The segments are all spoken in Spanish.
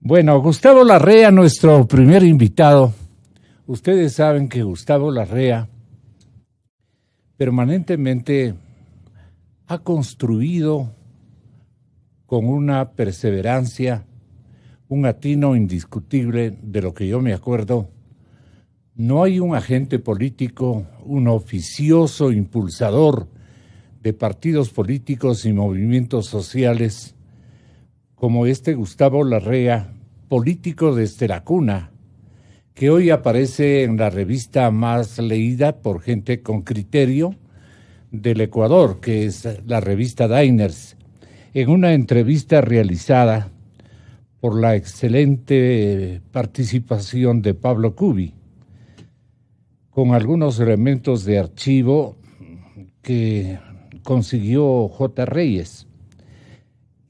Bueno, Gustavo Larrea, nuestro primer invitado. Ustedes saben que Gustavo Larrea permanentemente ha construido con una perseverancia, un atino indiscutible de lo que yo me acuerdo. No hay un agente político, un oficioso impulsador de partidos políticos y movimientos sociales como este Gustavo Larrea, político desde la cuna, que hoy aparece en la revista más leída por gente con criterio del Ecuador, que es la revista Diners, en una entrevista realizada por la excelente participación de Pablo Kubi, con algunos elementos de archivo que consiguió J. Reyes.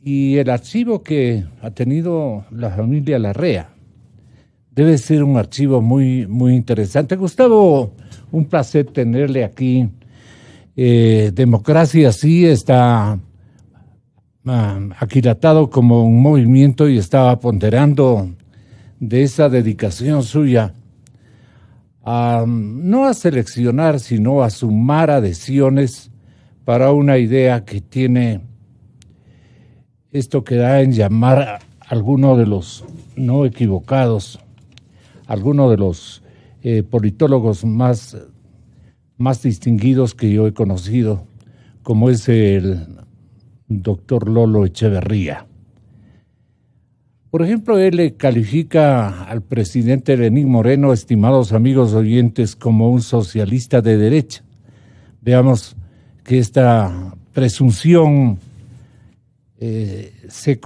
Y el archivo que ha tenido la familia Larrea debe ser un archivo muy, muy interesante. Gustavo, un placer tenerle aquí. Democracia sí está aquilatado como un movimiento y estaba ponderando de esa dedicación suya no a seleccionar, sino a sumar adhesiones para una idea que tiene esto que da en llamar a alguno de los no equivocados, alguno de los politólogos más distinguidos que yo he conocido, como es el doctor Lolo Echeverría. Por ejemplo, él le califica al presidente Lenín Moreno, estimados amigos oyentes, como un socialista de derecha. Veamos que esta presunción se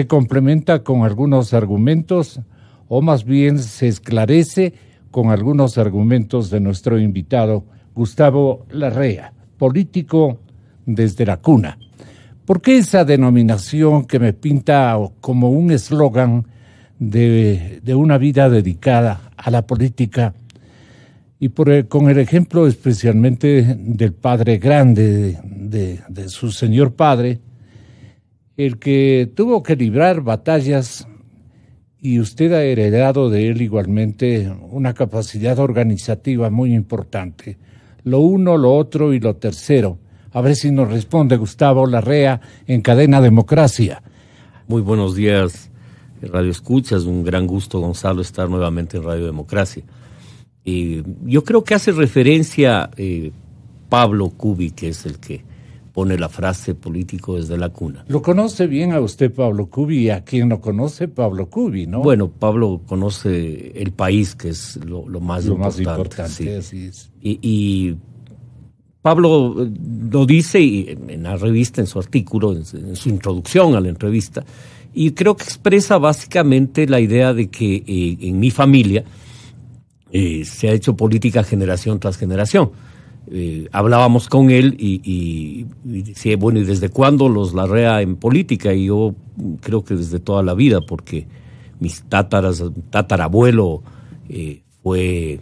complementa con algunos argumentos, o más bien se esclarece con algunos argumentos de nuestro invitado, Gustavo Larrea, político desde la cuna. ¿Por qué esa denominación que me pinta como un eslogan de una vida dedicada a la política? Y con el ejemplo especialmente del padre grande, de su señor padre, el que tuvo que librar batallas, y usted ha heredado de él igualmente una capacidad organizativa muy importante. Lo uno, lo otro y lo tercero. A ver si nos responde Gustavo Larrea en Cadena Democracia. Muy buenos días, Radio Escuchas. Un gran gusto, Gonzalo, estar nuevamente en Radio Democracia. Yo creo que hace referencia Pablo Kubi, que es el que pone la frase político desde la cuna. Lo conoce bien a usted, Pablo Kubi, y a quien no conoce, Pablo Kubi, ¿no? Bueno, Pablo conoce el país, que es lo más importante. Más importante, sí. Así es. Y Pablo lo dice en la revista, en su artículo, en su introducción a la entrevista, y creo que expresa básicamente la idea de que en mi familia se ha hecho política generación tras generación. Hablábamos con él y decía, bueno, ¿y desde cuándo los Larrea en política? Y yo creo que desde toda la vida, porque mis tatarabuelo fue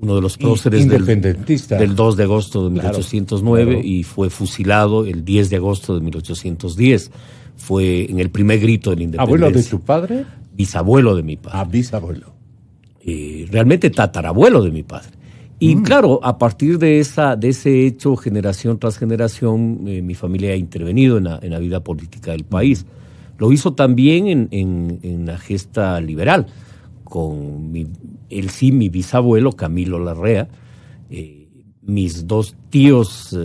uno de los próceres del 2 de agosto de 1809, claro. Y fue fusilado el 10 de agosto de 1810. Fue en el primer grito de la independencia. ¿Abuelo de tu padre? Bisabuelo de mi padre. Bisabuelo. Realmente tatarabuelo de mi padre. Y claro, a partir de ese hecho, generación tras generación, mi familia ha intervenido en la vida política del país. Lo hizo también en la gesta liberal, con mi bisabuelo, Camilo Larrea, mis dos tíos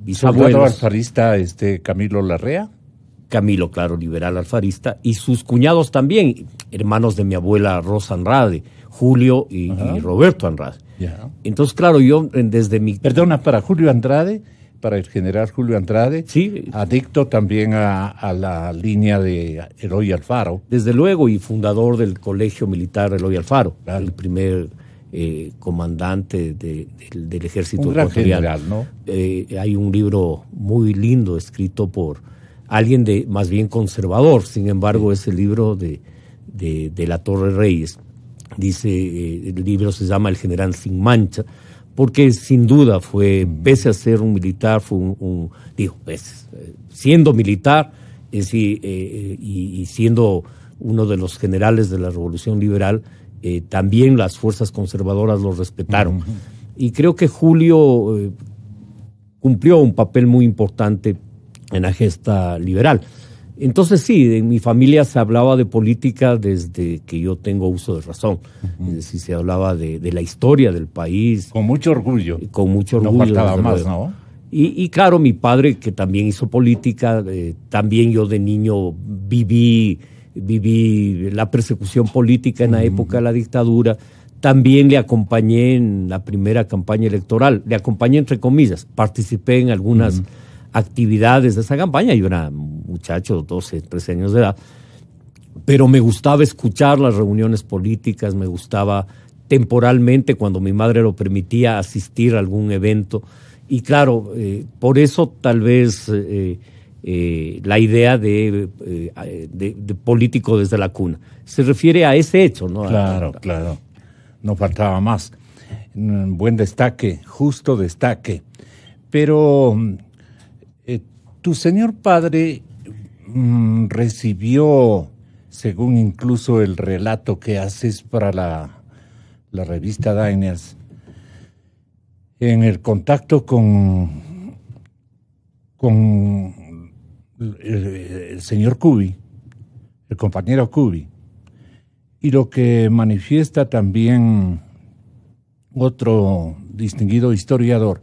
bisabuelos. ¿Soldado alfarista Camilo Larrea? Camilo, claro, liberal alfarista, y sus cuñados también, hermanos de mi abuela Rosa Andrade, Julio y Roberto Andrade. Yeah. Entonces, claro, yo desde mi... Perdona, para Julio Andrade, para el general Julio Andrade, sí, adicto también a la línea de Eloy Alfaro. Desde luego, y fundador del Colegio Militar Eloy Alfaro, claro. El primer comandante del ejército un gran ecuatoriano. General, ¿no? Hay un libro muy lindo escrito por alguien más bien conservador, sin embargo, es el libro de La Torre Reyes. Dice, el libro se llama El General Sin Mancha, porque sin duda fue, pese a ser un militar, fue siendo militar y siendo uno de los generales de la Revolución Liberal, también las fuerzas conservadoras lo respetaron. Y creo que Julio cumplió un papel muy importante en la gesta liberal. Entonces sí, en mi familia se hablaba de política desde que yo tengo uso de razón. Es decir, se hablaba de la historia del país. Con mucho orgullo. Con mucho orgullo. No faltaba más, ¿no? Y claro, mi padre, que también hizo política, también yo de niño viví la persecución política en la época de la dictadura. También le acompañé en la primera campaña electoral. Le acompañé entre comillas. Participé en algunas actividades de esa campaña. Yo era muchacho, 12, 13 años de edad. Pero me gustaba escuchar las reuniones políticas, me gustaba temporalmente, cuando mi madre lo permitía, asistir a algún evento. Y claro, por eso tal vez la idea de político desde la cuna se refiere a ese hecho, ¿no? Claro, claro. No faltaba más. Buen destaque, justo destaque. Pero tu señor padre recibió, según incluso el relato que haces para la revista Diners, en el contacto con el señor Cubi, el compañero Cubi, y lo que manifiesta también otro distinguido historiador,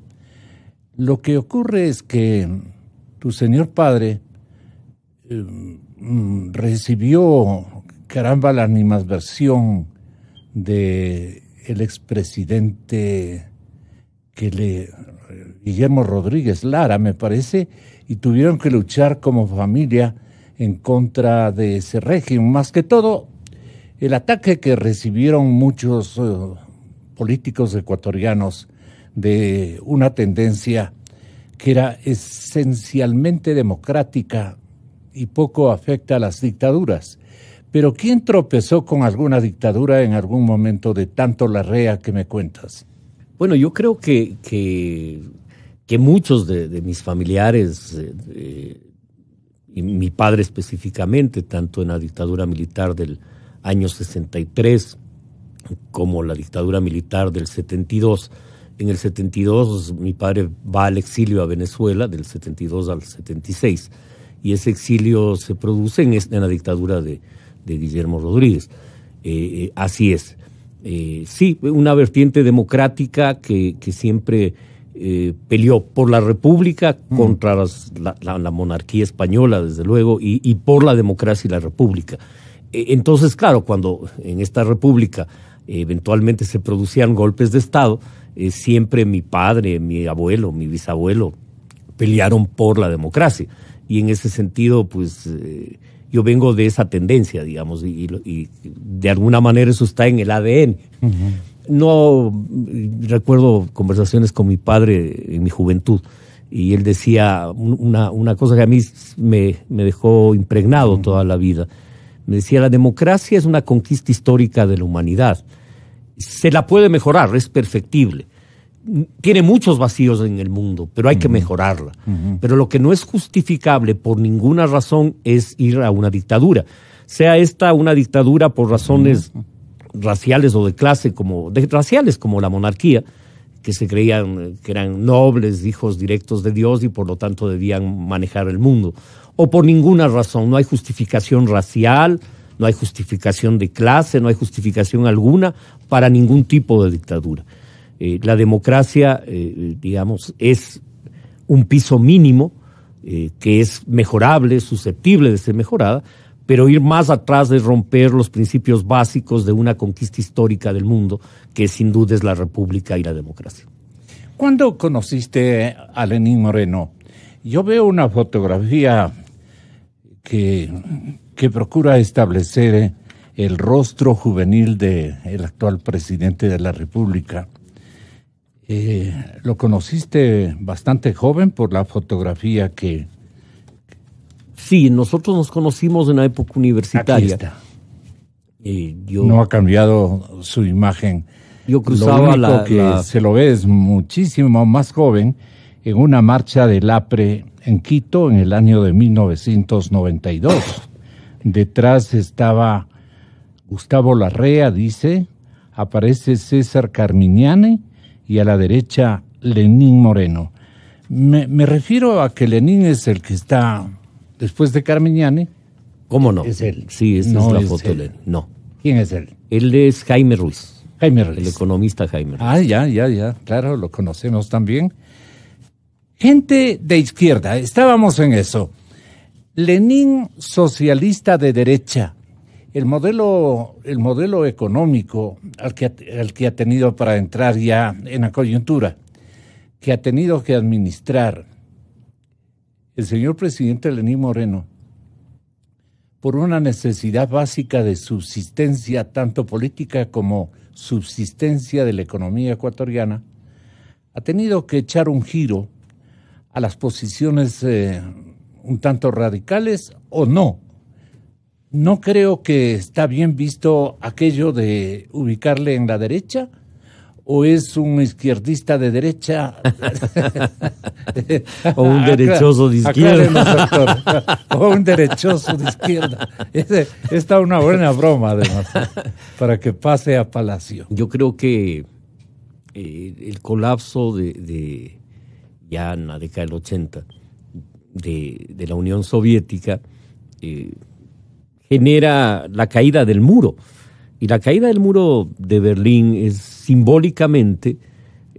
lo que ocurre es que tu señor padre recibió, caramba, la animadversión de el expresidente Guillermo Rodríguez Lara, me parece, y tuvieron que luchar como familia en contra de ese régimen. Más que todo, el ataque que recibieron muchos políticos ecuatorianos de una tendencia que era esencialmente democrática y poco afecta a las dictaduras. Pero ¿quién tropezó con alguna dictadura en algún momento de tanto larrea que me cuentas? Bueno, yo creo que muchos de mis familiares, y mi padre específicamente, tanto en la dictadura militar del año 63 como la dictadura militar del 72. En el 72 mi padre va al exilio a Venezuela, del 72 al 76, y ese exilio se produce en la dictadura de Guillermo Rodríguez. Así es. Sí, una vertiente democrática que siempre peleó por la república contra la monarquía española, desde luego, y por la democracia y la república. Entonces, claro, cuando en esta república eventualmente se producían golpes de Estado, siempre mi padre, mi abuelo, mi bisabuelo pelearon por la democracia. Y en ese sentido, pues, yo vengo de esa tendencia, digamos, y de alguna manera eso está en el ADN. No recuerdo conversaciones con mi padre en mi juventud, y él decía una cosa que a mí me dejó impregnado toda la vida. Me decía, la democracia es una conquista histórica de la humanidad. Se la puede mejorar, es perfectible. Tiene muchos vacíos en el mundo, pero hay que mejorarla. Pero lo que no es justificable por ninguna razón es ir a una dictadura. Sea esta una dictadura por razones raciales o de clase, raciales como la monarquía, que se creían que eran nobles, hijos directos de Dios y por lo tanto debían manejar el mundo. O por ninguna razón, no hay justificación racial, no hay justificación de clase, no hay justificación alguna para ningún tipo de dictadura. La democracia, digamos, es un piso mínimo que es mejorable, susceptible de ser mejorada, pero ir más atrás de romper los principios básicos de una conquista histórica del mundo, que sin duda es la república y la democracia. ¿Cuándo conociste a Lenín Moreno? Yo veo una fotografía que procura establecer el rostro juvenil del actual presidente de la República. Lo conociste bastante joven por la fotografía que... Sí, nosotros nos conocimos en la época universitaria. Aquí está. No ha cambiado su imagen. Yo cruzaba lo único que se lo ve es muchísimo más joven en una marcha del APRE en Quito en el año de 1992. detrás estaba Gustavo Larrea, dice, aparece César Carmiñani y a la derecha Lenín Moreno. Me refiero a que Lenín es el que está después de Carmiñani. ¿Cómo no? Es él. Sí, esa No es la es foto él. de Lenín. No. ¿Quién es él? Él es Jaime Ruiz. Jaime Ruiz. El economista Jaime Ruiz. Ah, ya, claro, lo conocemos también. Gente de izquierda, estábamos en eso. Lenin, socialista de derecha. El modelo económico al que ha tenido para entrar ya en la coyuntura, que ha tenido que administrar el señor presidente Lenín Moreno, por una necesidad básica de subsistencia, tanto política como subsistencia de la economía ecuatoriana, ha tenido que echar un giro a las posiciones un tanto radicales o no. No creo que está bien visto aquello de ubicarle en la derecha, o es un izquierdista de derecha o un derechoso de izquierda. Doctor. O un derechoso de izquierda. Esta es una buena broma, además, para que pase a Palacio. Yo creo que el colapso de ya en la década del 80 de la Unión Soviética genera la caída del muro. Y la caída del muro de Berlín es simbólicamente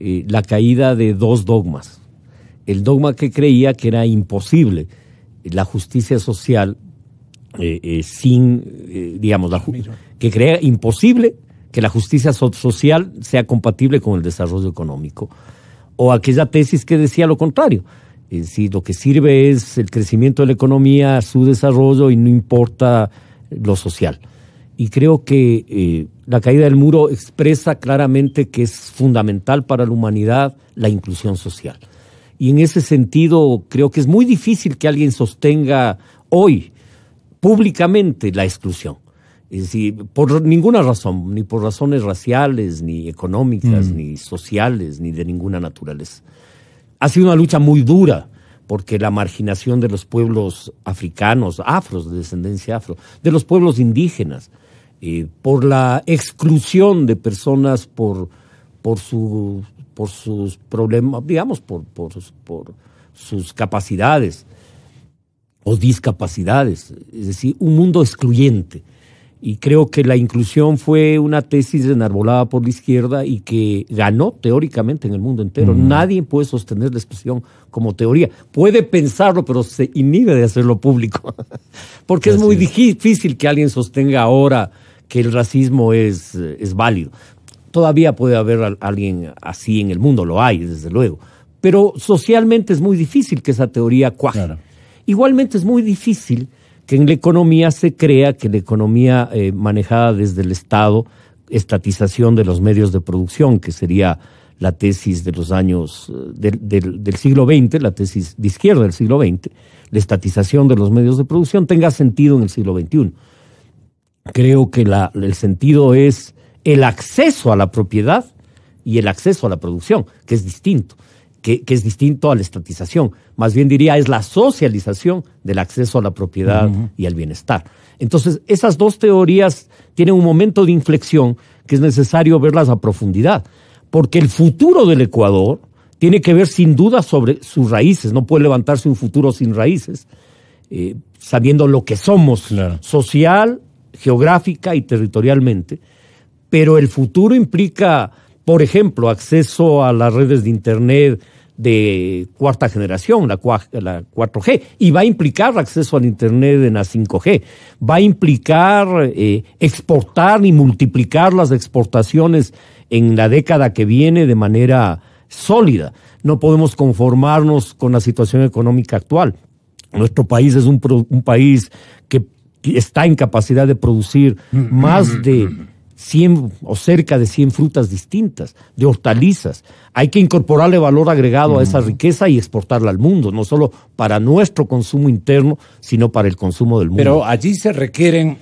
la caída de dos dogmas. El dogma que creía que era imposible la justicia social que creía imposible que la justicia social sea compatible con el desarrollo económico. O aquella tesis que decía lo contrario. Es decir, lo que sirve es el crecimiento de la economía, su desarrollo, y no importa lo social. Y creo que la caída del muro expresa claramente que es fundamental para la humanidad la inclusión social. Y en ese sentido creo que es muy difícil que alguien sostenga hoy públicamente la exclusión. Es decir, por ninguna razón, ni por razones raciales, ni económicas, ni sociales, ni de ninguna naturaleza. Ha sido una lucha muy dura, porque la marginación de los pueblos africanos, afros, de descendencia afro, de los pueblos indígenas, por la exclusión de personas por sus problemas, digamos, por sus capacidades o discapacidades, es decir, un mundo excluyente. Y creo que la inclusión fue una tesis enarbolada por la izquierda y que ganó teóricamente en el mundo entero. Nadie puede sostener la exclusión como teoría. Puede pensarlo, pero se inhibe de hacerlo público. Porque es muy difícil que alguien sostenga ahora que el racismo es válido. Todavía puede haber alguien así en el mundo, lo hay, desde luego. Pero socialmente es muy difícil que esa teoría cuaje. Claro. Igualmente es muy difícil que en la economía se crea que la economía manejada desde el Estado, estatización de los medios de producción, que sería la tesis de los años del siglo XX, la tesis de izquierda del siglo XX, la estatización de los medios de producción tenga sentido en el siglo XXI. Creo que el sentido es el acceso a la propiedad y el acceso a la producción, que es distinto. Que es distinto a la estatización. Más bien diría, es la socialización del acceso a la propiedad y al bienestar. Entonces, esas dos teorías tienen un momento de inflexión que es necesario verlas a profundidad, porque el futuro del Ecuador tiene que ver sin duda sobre sus raíces. No puede levantarse un futuro sin raíces, sabiendo lo que somos, claro, social, geográfica y territorialmente, pero el futuro implica, por ejemplo, acceso a las redes de Internet de cuarta generación, la 4G, y va a implicar acceso al Internet en la 5G. Va a implicar exportar y multiplicar las exportaciones en la década que viene de manera sólida. No podemos conformarnos con la situación económica actual. Nuestro país es un país que está en capacidad de producir más de 100 o cerca de 100 frutas distintas, de hortalizas. Hay que incorporarle valor agregado a esa riqueza y exportarla al mundo, no solo para nuestro consumo interno, sino para el consumo del mundo. Pero allí se requieren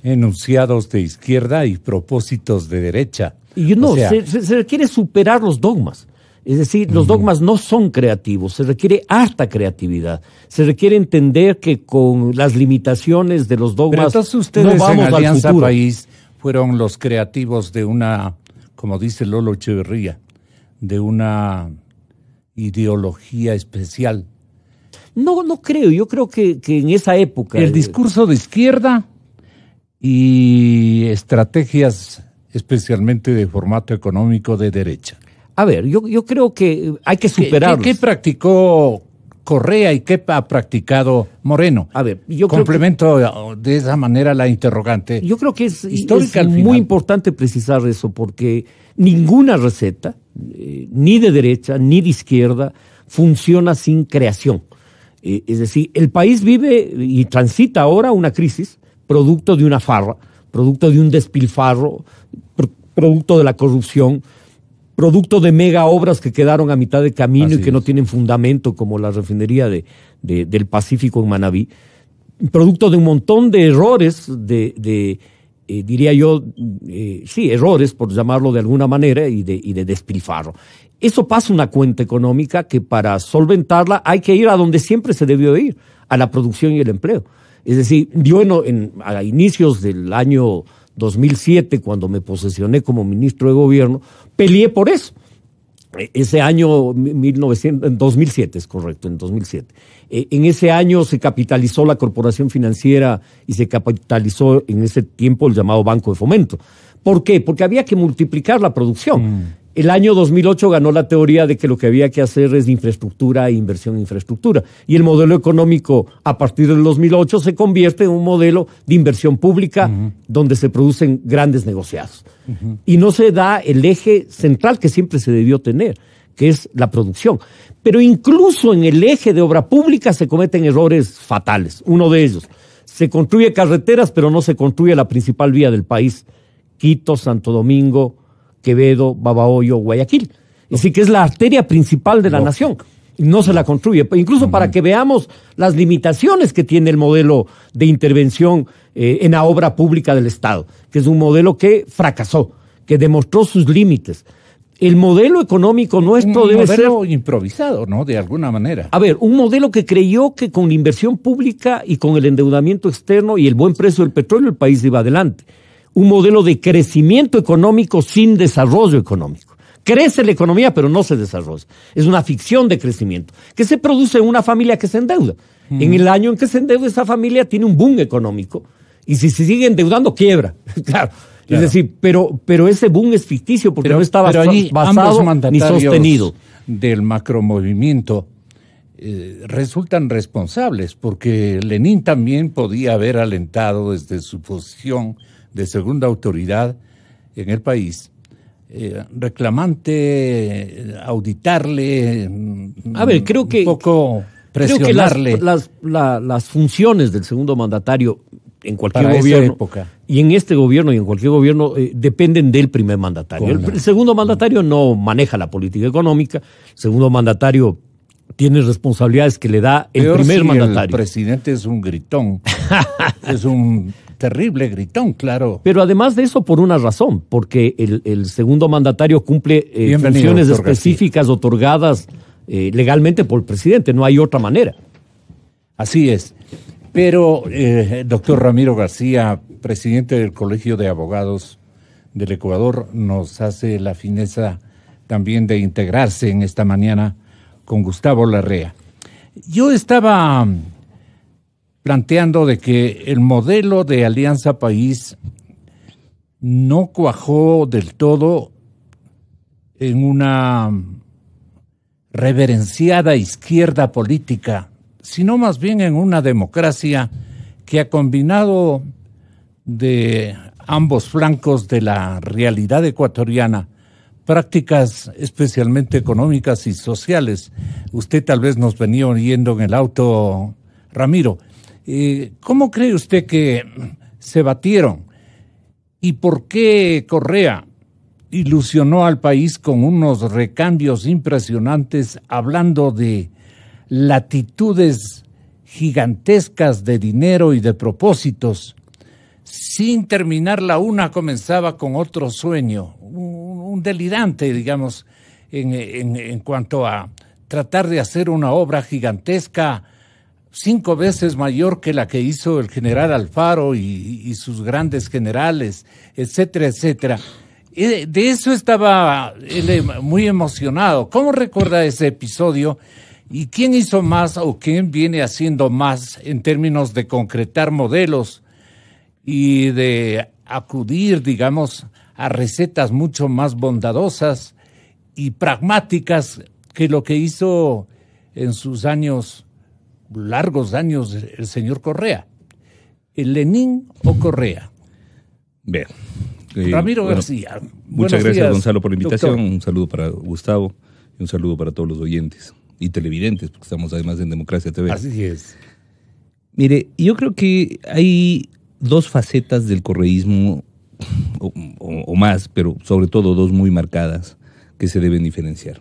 enunciados de izquierda y propósitos de derecha. Y se requiere superar los dogmas. Es decir, los dogmas no son creativos, se requiere harta creatividad. Se requiere entender que con las limitaciones de los dogmas pero entonces ustedes no vamos en al Alianza futuro. País fueron los creativos de una, como dice Lolo Echeverría, de una ideología especial. No creo. Yo creo que en esa época... El discurso de izquierda y estrategias especialmente de formato económico de derecha. A ver, yo creo que hay que superarlos. ¿Qué practicó Correa y qué ha practicado Moreno? A ver, yo complemento de esa manera la interrogante. Yo creo que es histórica muy importante precisar eso, porque ninguna receta, ni de derecha ni de izquierda, funciona sin creación. Es decir, el país vive y transita ahora una crisis, producto de una farra, producto de un despilfarro, producto de la corrupción, producto de mega obras que quedaron a mitad de camino y que no tienen fundamento, como la refinería del Pacífico en Manabí, producto de un montón de errores, diría yo, errores, por llamarlo de alguna manera, y de despilfarro. Eso pasa una cuenta económica que para solventarla hay que ir a donde siempre se debió ir, a la producción y el empleo. Es decir, yo a inicios del año 2007, cuando me posesioné como ministro de gobierno, peleé por eso. Ese año, 2007, es correcto, en 2007. En ese año se capitalizó la corporación financiera y se capitalizó en ese tiempo el llamado Banco de Fomento. ¿Por qué? Porque había que multiplicar la producción. El año 2008 ganó la teoría de que lo que había que hacer es infraestructura e inversión en infraestructura. Y el modelo económico a partir del 2008 se convierte en un modelo de inversión pública donde se producen grandes negociados. Y no se da el eje central que siempre se debió tener, que es la producción. Pero incluso en el eje de obra pública se cometen errores fatales. Uno de ellos, se construye carreteras, pero no se construye la principal vía del país. Quito, Santo Domingo, Quevedo, Babahoyo, Guayaquil. Es decir, que es la arteria principal de la nación. No se la construye. Incluso para que veamos las limitaciones que tiene el modelo de intervención en la obra pública del Estado, que es un modelo que fracasó, que demostró sus límites. El modelo económico nuestro debe ser... Un modelo improvisado, ¿no? De alguna manera. A ver, un modelo que creyó que con la inversión pública y con el endeudamiento externo y el buen precio del petróleo el país iba adelante. Un modelo de crecimiento económico sin desarrollo económico. Crece la economía, pero no se desarrolla. Es una ficción de crecimiento que se produce en una familia que se endeuda. En el año en que se endeuda, esa familia tiene un boom económico y si se sigue endeudando, quiebra. Claro. Es decir, pero ese boom es ficticio porque no está basado ni sostenido. Del macromovimiento resultan responsables porque Lenin también podía haber alentado desde su posición de segunda autoridad en el país, reclamante, auditarle, a ver, creo que, un poco presionarle. Creo que las funciones del segundo mandatario en cualquier para gobierno, esa época, y en este gobierno y en cualquier gobierno, dependen del primer mandatario. El segundo mandatario no maneja la política económica, el segundo mandatario tiene responsabilidades que le da el primer mandatario. El presidente es un gritón, es un terrible gritón, claro. Pero además de eso, por una razón, porque el segundo mandatario cumple funciones específicas otorgadas legalmente por el presidente, no hay otra manera. Así es. Pero, doctor Ramiro García, presidente del Colegio de Abogados del Ecuador, nos hace la fineza también de integrarse en esta mañana con Gustavo Larrea. Yo estaba planteando de que el modelo de Alianza País no cuajó del todo en una reverenciada izquierda política, sino más bien en una democracia que ha combinado de ambos flancos de la realidad ecuatoriana prácticas especialmente económicas y sociales. Usted tal vez nos venía oyendo en el auto, Ramiro. ¿Cómo cree usted que se batieron? ¿Y por qué Correa ilusionó al país con unos recambios impresionantes, hablando de latitudes gigantescas de dinero y de propósitos? Sin terminar la una comenzaba con otro sueño, un delirante, digamos, en cuanto a tratar de hacer una obra gigantesca 5 veces mayor que la que hizo el general Alfaro y sus grandes generales, etcétera, etcétera. De eso estaba él muy emocionado. ¿Cómo recuerda ese episodio? ¿Y quién hizo más o quién viene haciendo más en términos de concretar modelos y de acudir, digamos, a recetas mucho más bondadosas y pragmáticas que lo que hizo en sus largos años, el señor Correa? ¿El Lenin o Correa? Bien. Ramiro García. Muchas gracias, días, Gonzalo, por la invitación. doctor. Un saludo para Gustavo y un saludo para todos los oyentes y televidentes, porque estamos además en Democracia TV. Así es. Mire, yo creo que hay dos facetas del correísmo, o más, pero sobre todo dos muy marcadas, que se deben diferenciar.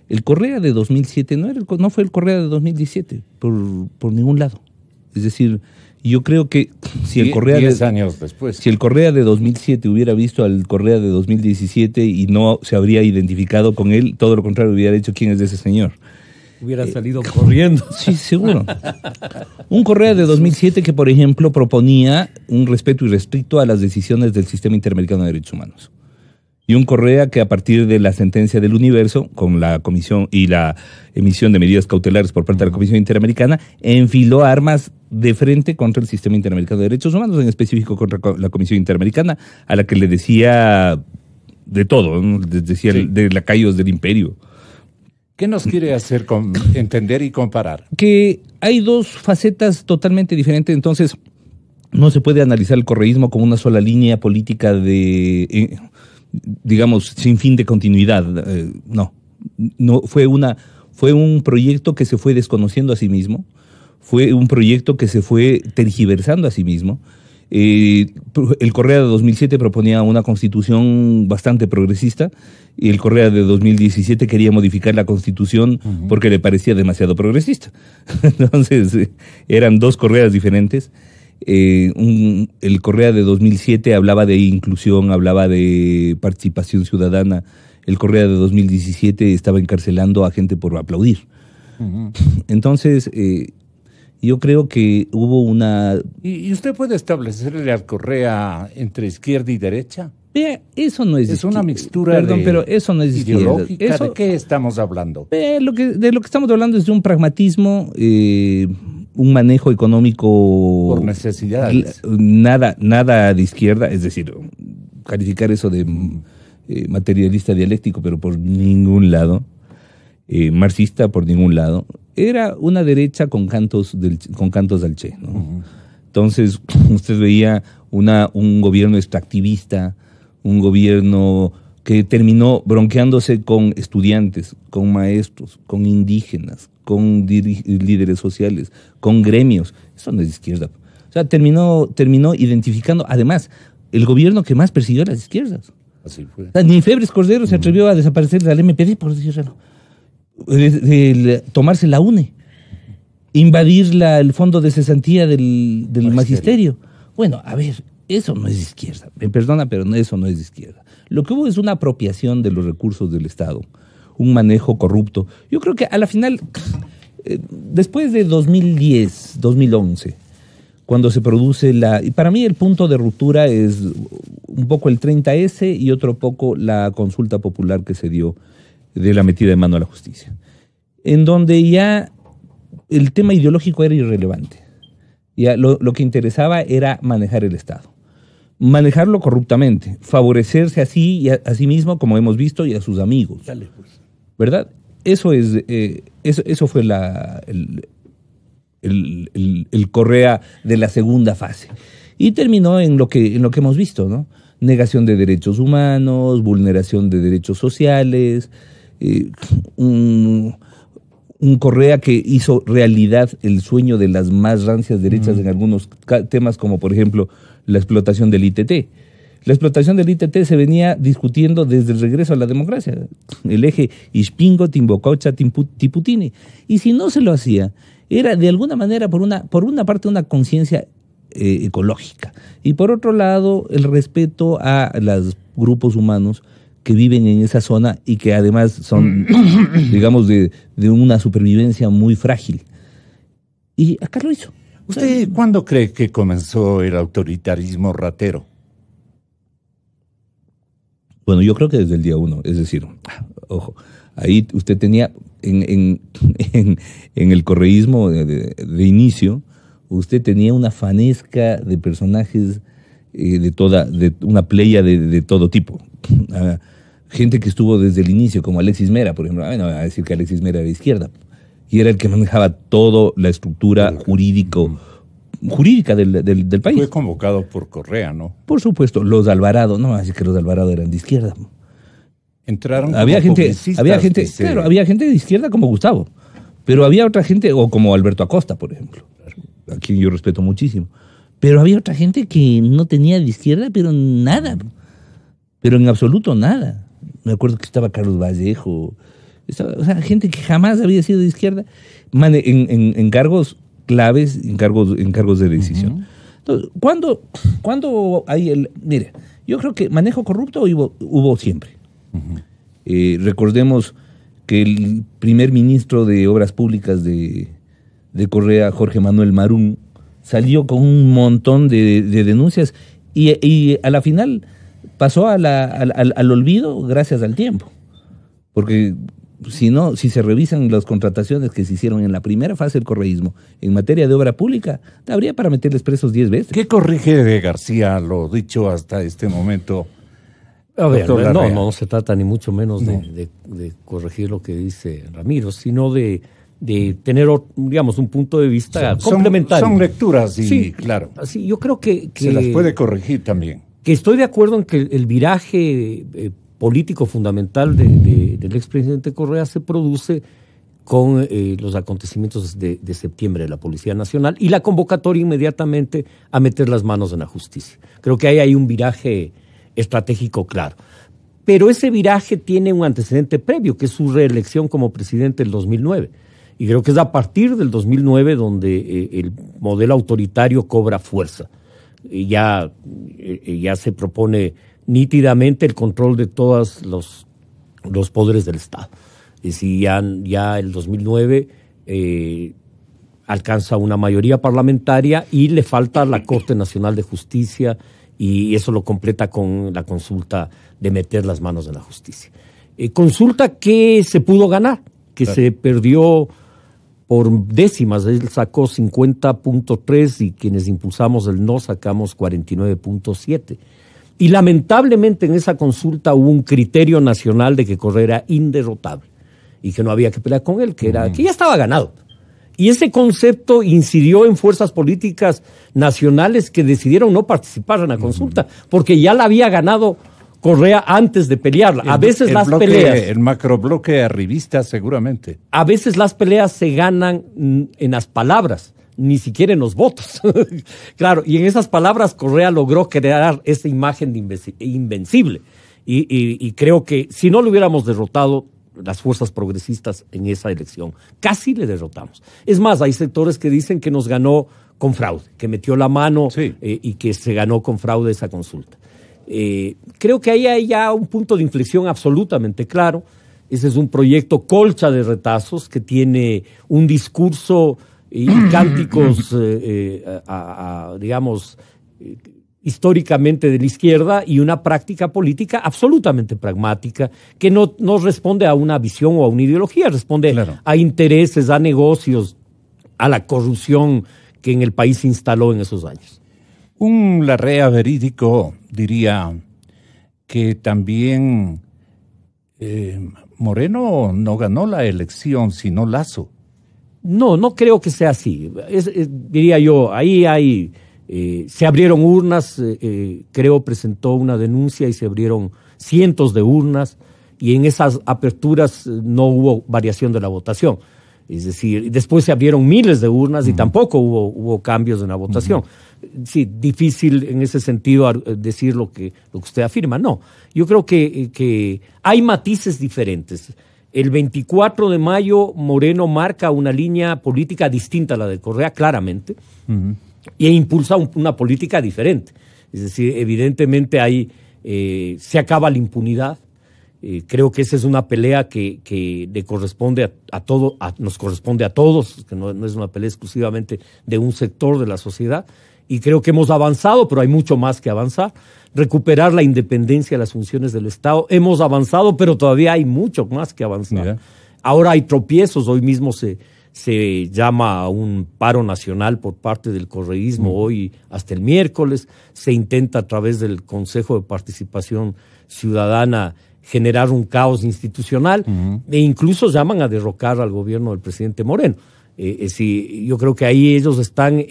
El Correa de 2007 no fue el Correa de 2017, por ningún lado. Es decir, yo creo que si el Correa 10 años después. Si el Correa de 2007 hubiera visto al Correa de 2017 y no se habría identificado con él, todo lo contrario, hubiera dicho quién es ese señor. Hubiera salido corriendo. Sí, seguro. Un Correa de 2007 que, por ejemplo, proponía un respeto irrestricto a las decisiones del Sistema Interamericano de Derechos Humanos. Y un Correa que, a partir de la sentencia del Universo, con la comisión y la emisión de medidas cautelares por parte de la Comisión Interamericana, enfiló armas de frente contra el Sistema Interamericano de Derechos Humanos, en específico contra la Comisión Interamericana, a la que le decía de todo, ¿no? Decía Sí. de lacayos del imperio. ¿Qué nos quiere hacer entender y comparar? Que hay dos facetas totalmente diferentes, entonces no se puede analizar el correísmo como una sola línea política de, digamos, sin fin de continuidad. No fue un proyecto que se fue desconociendo a sí mismo, fue un proyecto que se fue tergiversando a sí mismo. El Correa de 2007 proponía una constitución bastante progresista y el Correa de 2017 quería modificar la constitución porque le parecía demasiado progresista. Entonces, eran dos Correas diferentes. El Correa de 2007 hablaba de inclusión, hablaba de participación ciudadana. El Correa de 2017 estaba encarcelando a gente por aplaudir. Entonces, yo creo que hubo una... ¿Y usted puede establecerle al Correa entre izquierda y derecha? Vea, eso no es una mixtura pero eso no es ideológica. Eso, ¿De qué estamos hablando? de lo que estamos hablando es de un pragmatismo, un manejo económico... Por necesidades. Nada de izquierda, es decir, calificar eso de materialista dialéctico, pero por ningún lado, marxista por ningún lado. Era una derecha con cantos al Che, ¿no? Entonces, usted veía un gobierno extractivista, un gobierno que terminó bronqueándose con estudiantes, con maestros, con indígenas, con líderes sociales, con gremios. Eso no es izquierda. O sea, terminó identificando, además, el gobierno que más persiguió a las izquierdas. Así fue. O sea, ni Febres Cordero se atrevió a desaparecer del MPD por decirlo. Tomarse la UNE, invadir el fondo de cesantía del magisterio. Bueno, a ver, eso no es izquierda. Me perdona, pero eso no es izquierda. Lo que hubo es una apropiación de los recursos del Estado, un manejo corrupto. Yo creo que a la final, después de 2010, 2011, cuando se produce y para mí el punto de ruptura es un poco el 30S y otro poco la consulta popular que se dio de la metida de mano a la justicia, en donde ya el tema ideológico era irrelevante. Ya lo que interesaba era manejar el Estado, manejarlo corruptamente, favorecerse así y a sí mismo, como hemos visto, y a sus amigos. Dale, pues. ¿Verdad? Eso fue el Correa de la segunda fase. Y terminó en lo que hemos visto, ¿no? Negación de derechos humanos, vulneración de derechos sociales, un Correa que hizo realidad el sueño de las más rancias derechas en algunos temas, como por ejemplo la explotación del ITT. La explotación del ITT se venía discutiendo desde el regreso a la democracia, el eje Ispingo, Timbococha, Tiputini. Y si no se lo hacía, era de alguna manera por una parte una conciencia ecológica y por otro lado el respeto a los grupos humanos que viven en esa zona y que además son, digamos, de una supervivencia muy frágil. Y acá lo hizo. ¿Usted cuándo cree que comenzó el autoritarismo ratero? Bueno, yo creo que desde el día 1, es decir, ojo, ahí usted tenía en el correísmo de inicio, usted tenía una fanesca de personajes de una playa de todo tipo. Gente que estuvo desde el inicio, como Alexis Mera, por ejemplo. No voy a decir que Alexis Mera era de izquierda, y era el que manejaba toda la estructura jurídica del país. Fue convocado por Correa, ¿no? Por supuesto, los Alvarado, no voy a decir que los Alvarado eran de izquierda. Entraron como había gente, publicistas, claro, había gente de izquierda como Gustavo, pero había otra gente, o como Alberto Acosta, por ejemplo, a quien yo respeto muchísimo. Pero había otra gente que no tenía de izquierda, pero nada, pero en absoluto nada. Me acuerdo que estaba Carlos Vallejo, o sea, gente que jamás había sido de izquierda, en cargos claves, en cargos de decisión. Entonces, ¿cuándo hay mire, yo creo que manejo corrupto hubo siempre. Recordemos que el primer ministro de Obras Públicas de Correa, Jorge Manuel Marún, salió con un montón de denuncias y a la final pasó al olvido gracias al tiempo. Porque si se revisan las contrataciones que se hicieron en la primera fase del correísmo en materia de obra pública, habría para meterles presos 10 veces. ¿Qué corrige de García lo dicho hasta este momento? A ver, no se trata ni mucho menos de corregir lo que dice Ramiro, sino de tener, digamos, un punto de vista complementario. Son lecturas, y sí, claro. Sí, yo creo que se las puede corregir también. Que estoy de acuerdo en que el viraje político fundamental del expresidente Correa se produce con los acontecimientos de septiembre de la Policía Nacional y la convocatoria inmediatamente a meter las manos en la justicia. Creo que ahí hay un viraje estratégico claro. Pero ese viraje tiene un antecedente previo, que es su reelección como presidente en 2009. Y creo que es a partir del 2009 donde el modelo autoritario cobra fuerza. Y ya se propone nítidamente el control de todos los poderes del Estado. Es decir, ya el 2009 alcanza una mayoría parlamentaria y le falta la Corte Nacional de Justicia, y eso lo completa con la consulta de meter las manos en la justicia. Consulta que se pudo ganar, que se perdió por décimas. Él sacó 50.3 y quienes impulsamos el no sacamos 49.7. Y lamentablemente en esa consulta hubo un criterio nacional de que Correa era inderrotable y que no había que pelear con él, que ya estaba ganado. Y ese concepto incidió en fuerzas políticas nacionales que decidieron no participar en la consulta, porque ya la había ganado Correa antes de pelearla. A veces las peleas... El macrobloque arribista seguramente. A veces las peleas se ganan en las palabras, ni siquiera en los votos. Claro, y en esas palabras Correa logró crear esa imagen de invencible. Y creo que si no lo hubiéramos derrotado, las fuerzas progresistas en esa elección, casi le derrotamos. Es más, hay sectores que dicen que nos ganó con fraude, que metió la mano y que se ganó con fraude esa consulta. Creo que ahí hay ya un punto de inflexión absolutamente claro. Ese es un proyecto colcha de retazos que tiene un discurso y cánticos, digamos, históricamente de la izquierda, y una práctica política absolutamente pragmática que no responde a una visión o a una ideología, responde a intereses, a negocios, a la corrupción que en el país se instaló en esos años. Un Larrea verídico diría que también Moreno no ganó la elección, sino Lasso. No creo que sea así. Diría yo, ahí hay... se abrieron urnas, creo presentó una denuncia y se abrieron cientos de urnas, y en esas aperturas no hubo variación de la votación. Es decir, después se abrieron miles de urnas y tampoco hubo cambios en la votación. Sí, difícil en ese sentido decir lo que usted afirma. No, yo creo que hay matices diferentes. El 24 de mayo Moreno marca una línea política distinta a la de Correa, claramente, y impulsa una política diferente. Es decir, evidentemente ahí se acaba la impunidad, Creo que esa es una pelea que le corresponde nos corresponde a todos, que no es una pelea exclusivamente de un sector de la sociedad, y creo que hemos avanzado, pero hay mucho más que avanzar. Recuperar la independencia de las funciones del Estado. Hemos avanzado, pero todavía hay mucho más que avanzar. Mira. Ahora hay tropiezos. Hoy mismo se llama a un paro nacional por parte del correísmo, hoy hasta el miércoles. Se intenta a través del Consejo de Participación Ciudadana generar un caos institucional, e incluso llaman a derrocar al gobierno del presidente Moreno. Yo creo que ahí ellos están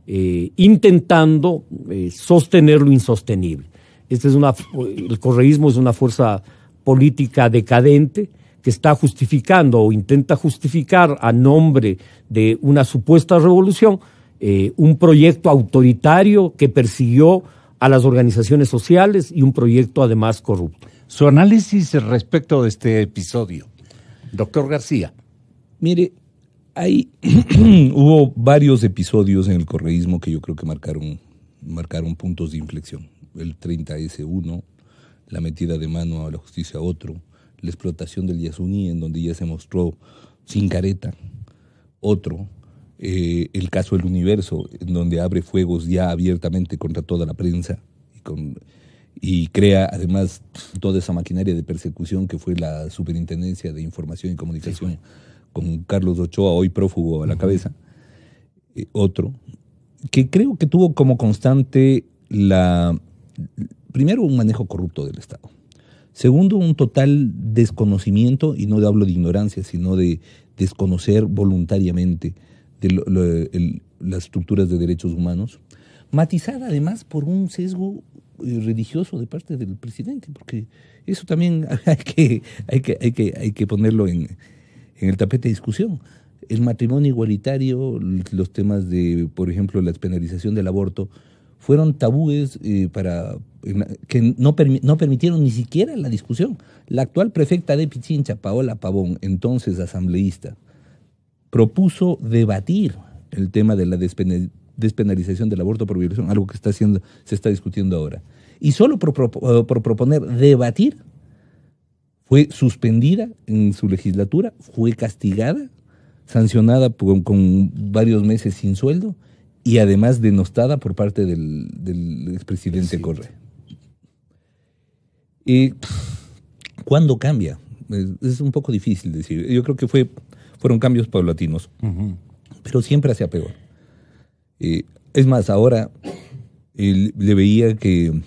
intentando sostener lo insostenible. El correísmo es una fuerza política decadente que está justificando o intenta justificar a nombre de una supuesta revolución un proyecto autoritario que persiguió a las organizaciones sociales y un proyecto además corrupto. Su análisis respecto de este episodio, doctor García. Mire, hubo varios episodios en el correísmo que yo creo que marcaron puntos de inflexión. El 30S1, la metida de mano a la justicia otro, la explotación del Yasuní, en donde ya se mostró sin careta, otro, el caso del Universo, en donde abre fuegos ya abiertamente contra toda la prensa y crea además toda esa maquinaria de persecución que fue la Superintendencia de Información y Comunicación, con Carlos Ochoa, hoy prófugo a la cabeza. Otro, que creo que tuvo como constante primero, un manejo corrupto del Estado. Segundo, un total desconocimiento, y no hablo de ignorancia, sino de desconocer voluntariamente las estructuras de derechos humanos, matizada además por un sesgo religioso de parte del presidente, porque eso también hay que ponerlo en el tapete de discusión. El matrimonio igualitario, los temas de, por ejemplo, la despenalización del aborto, fueron tabúes que no permitieron ni siquiera la discusión. La actual prefecta de Pichincha, Paola Pavón, entonces asambleísta, propuso debatir el tema de la despenalización del aborto por violación, algo que se está discutiendo ahora. Y solo por proponer debatir, fue suspendida en su legislatura, fue castigada, sancionada con varios meses sin sueldo, y además denostada por parte del expresidente Correa. ¿Cuándo cambia? Es un poco difícil decir. Yo creo que fueron cambios paulatinos, pero siempre hacia peor. Es más, ahora le veía que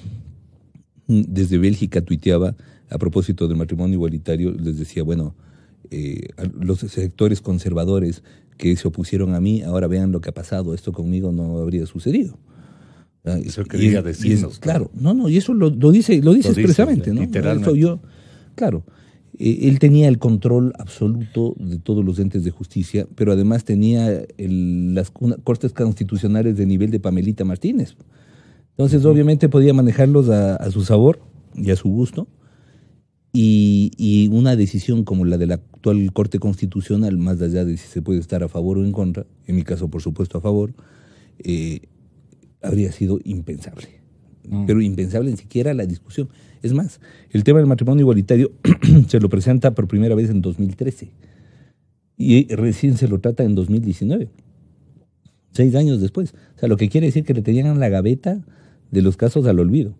desde Bélgica tuiteaba a propósito del matrimonio igualitario, les decía, bueno, los sectores conservadores que se opusieron a mí, ahora vean lo que ha pasado, esto conmigo no habría sucedido. Eso quería decirnos. Claro, y eso lo dice expresamente, ¿no? Literalmente. Claro, él tenía el control absoluto de todos los entes de justicia, pero además tenía las cortes constitucionales de nivel de Pamelita Martínez. Entonces, obviamente, podía manejarlos a su sabor y a su gusto. Y una decisión como la de la actual Corte Constitucional, más allá de si se puede estar a favor o en contra, en mi caso, por supuesto, a favor, habría sido impensable. Pero impensable ni siquiera la discusión. Es más, el tema del matrimonio igualitario se lo presenta por primera vez en 2013 y recién se lo trata en 2019, 6 años después. O sea, lo que quiere decir que le tenían la gaveta de los casos al olvido.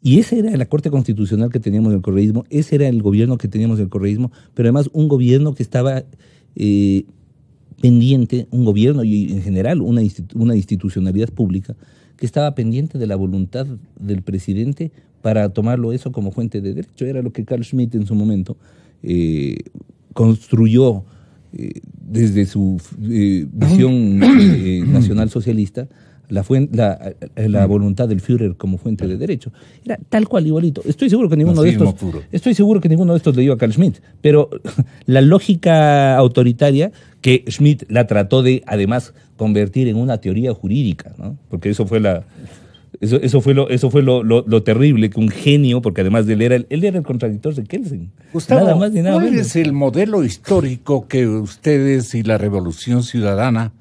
Y esa era la Corte Constitucional que teníamos en el correísmo, ese era el gobierno que teníamos en el correísmo, pero además un gobierno que estaba pendiente, un gobierno y en general una institucionalidad pública que estaba pendiente de la voluntad del presidente para tomarlo eso como fuente de derecho. Era lo que Carl Schmitt en su momento construyó desde su visión nacional socialista, la voluntad del Führer como fuente de derecho. Era tal cual, igualito. Estoy seguro que ninguno de estos leyó a Carl Schmitt, pero la lógica autoritaria que Schmitt la trató de, además, convertir en una teoría jurídica, ¿no? Porque eso fue lo terrible, que un genio, porque además de él era el contradictor de Kelsen. Gustavo, nada más ni nada ¿cuál menos. es el modelo histórico que ustedes y la Revolución Ciudadana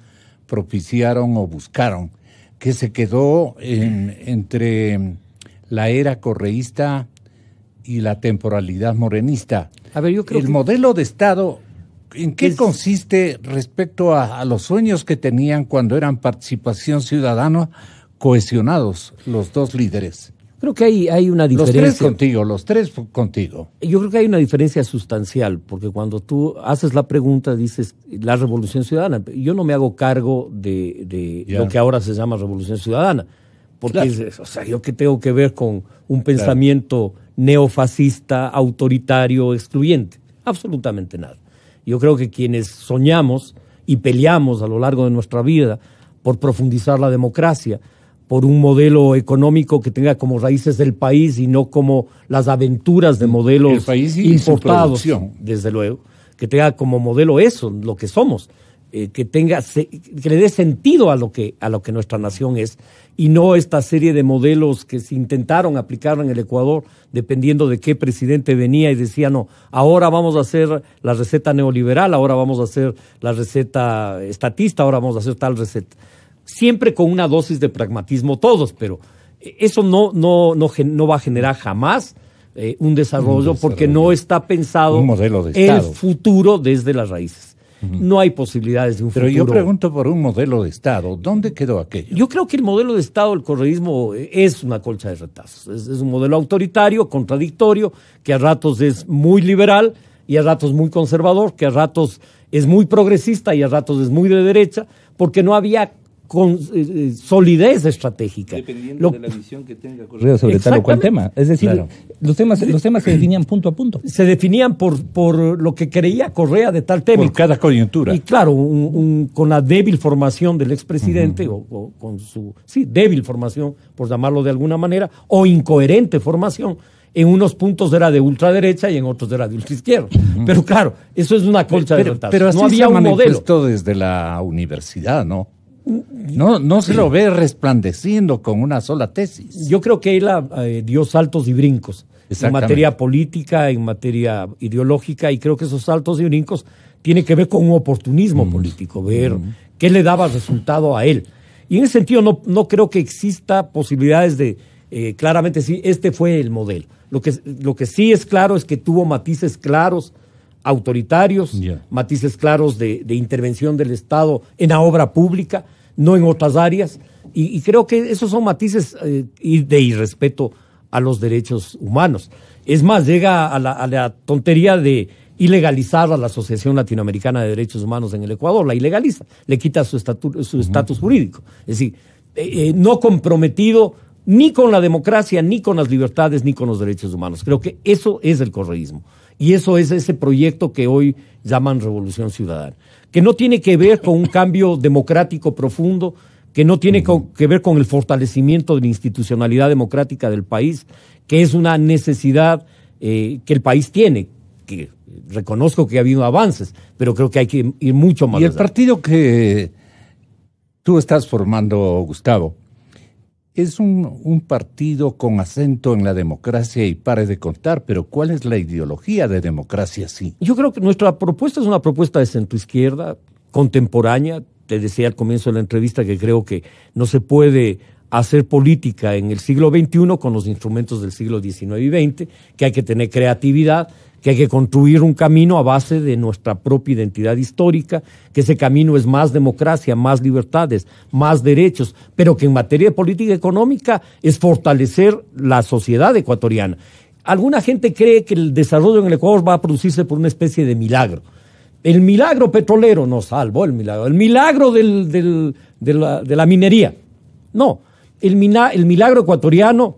propiciaron o buscaron, que se quedó entre la era correísta y la temporalidad morenista. A ver, yo creo el modelo de Estado, ¿en qué consiste respecto a los sueños que tenían cuando eran Participación Ciudadana cohesionados los dos líderes? Creo que hay una diferencia. Los tres contigo. Yo creo que hay una diferencia sustancial, porque cuando tú haces la pregunta, dices la Revolución Ciudadana. Yo no me hago cargo de lo que ahora se llama Revolución Ciudadana, porque yo qué tengo que ver con un pensamiento neofascista, autoritario, excluyente. Absolutamente nada. Yo creo que quienes soñamos y peleamos a lo largo de nuestra vida por profundizar la democracia, por un modelo económico que tenga como raíces del país y no como las aventuras de modelos el país y importados, desde luego, que tenga como modelo eso, lo que somos, que le dé sentido a lo que nuestra nación es, y no esta serie de modelos que se intentaron aplicar en el Ecuador dependiendo de qué presidente venía y decía, no, ahora vamos a hacer la receta neoliberal, ahora vamos a hacer la receta estatista, ahora vamos a hacer tal receta. Siempre con una dosis de pragmatismo todos, pero eso no va a generar jamás un desarrollo porque no está pensado un modelo de Estado. El futuro desde las raíces. No hay posibilidades de un futuro. Pero yo pregunto por un modelo de Estado. ¿Dónde quedó aquello? Yo creo que el modelo de Estado del correísmo es una colcha de retazos. Es un modelo autoritario, contradictorio, que a ratos es muy liberal y a ratos muy conservador, que a ratos es muy progresista y a ratos es muy de derecha, porque no había con solidez estratégica. Dependiendo de la visión que tenga Correa sobre tal o cual tema. Es decir, los temas se definían punto a punto. Se definían por lo que creía Correa de tal tema. Por cada coyuntura. Y claro, con la débil formación del expresidente, o con su débil formación, por llamarlo de alguna manera, o incoherente formación. En unos puntos era de ultraderecha y en otros era de ultraizquierda. Pero claro, eso es una colcha de retazos. Pero así no había un modelo. Esto desde la universidad, ¿no? No se lo ve resplandeciendo con una sola tesis. Yo creo que él dio saltos y brincos en materia política, en materia ideológica, y creo que esos saltos y brincos tienen que ver con un oportunismo político, ver qué le daba resultado a él. Y en ese sentido no creo que exista posibilidades de claramente decir, este fue el modelo. Lo que sí es claro es que tuvo matices claros, autoritarios, matices claros de intervención del Estado en la obra pública, no en otras áreas, y creo que esos son matices de irrespeto a los derechos humanos. Es más, llega a la tontería de ilegalizar a la Asociación Latinoamericana de Derechos Humanos en el Ecuador, la ilegaliza, le quita su estatus jurídico. Es decir, no comprometido ni con la democracia, ni con las libertades, ni con los derechos humanos. Creo que eso es el correísmo. Y eso es ese proyecto que hoy llaman Revolución Ciudadana, que no tiene que ver con un cambio democrático profundo, que no tiene que ver con el fortalecimiento de la institucionalidad democrática del país, que es una necesidad que el país tiene, que reconozco que ha habido avances, pero creo que hay que ir mucho más allá. Y el partido que tú estás formando, Gustavo, es un partido con acento en la democracia y pare de contar, pero ¿cuál es la ideología de democracia? Sí. Yo creo que nuestra propuesta es una propuesta de centroizquierda, contemporánea. Te decía al comienzo de la entrevista que creo que no se puede hacer política en el siglo XXI con los instrumentos del siglo XIX y XX, que hay que tener creatividad, que hay que construir un camino a base de nuestra propia identidad histórica, que ese camino es más democracia, más libertades, más derechos, pero que en materia de política económica es fortalecer la sociedad ecuatoriana. Alguna gente cree que el desarrollo en el Ecuador va a producirse por una especie de milagro. El milagro petrolero no salvó el milagro de la minería. No, el milagro ecuatoriano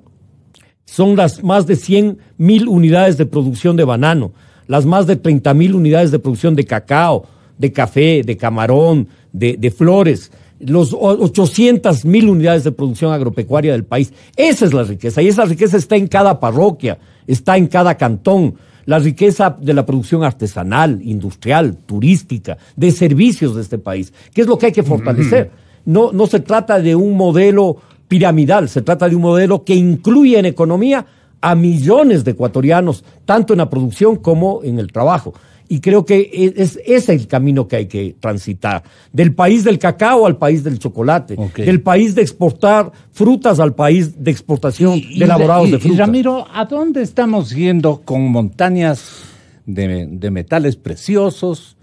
son las más de 100,000 unidades de producción de banano, las más de 30,000 unidades de producción de cacao, de café, de camarón, de flores, los 800,000 unidades de producción agropecuaria del país. Esa es la riqueza, y esa riqueza está en cada parroquia, está en cada cantón. La riqueza de la producción artesanal, industrial, turística, de servicios de este país, que es lo que hay que fortalecer. No se trata de un modelo piramidal, se trata de un modelo que incluye en economía a millones de ecuatorianos, tanto en la producción como en el trabajo. Y creo que ese es el camino que hay que transitar. Del país del cacao al país del chocolate. Okay. Del país de exportar frutas al país de exportación de elaborados de fruta. Y Ramiro, ¿a dónde estamos yendo con montañas de metales preciosos,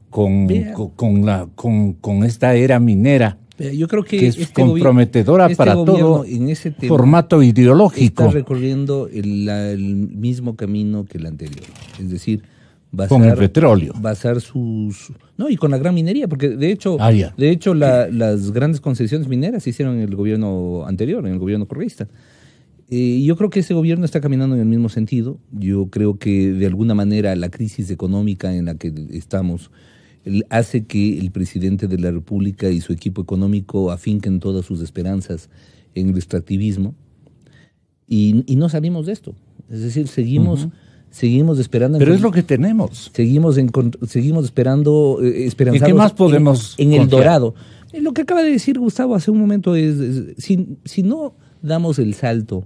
con esta era minera? Yo creo que es comprometedora para todo en ese tema formato ideológico. Está recorriendo el mismo camino que el anterior. Es decir, con el petróleo. Basar no, y con la gran minería, porque de hecho, las grandes concesiones mineras se hicieron en el gobierno anterior, en el gobierno correísta. Yo creo que ese gobierno está caminando en el mismo sentido. Yo creo que de alguna manera la crisis económica en la que estamos hace que el presidente de la República y su equipo económico afinquen todas sus esperanzas en el extractivismo y no salimos de esto. Es decir, seguimos esperando. Pero es lo que tenemos. Seguimos esperando, esperanzados. ¿Y qué más podemos en el dorado? Lo que acaba de decir Gustavo hace un momento es si no damos el salto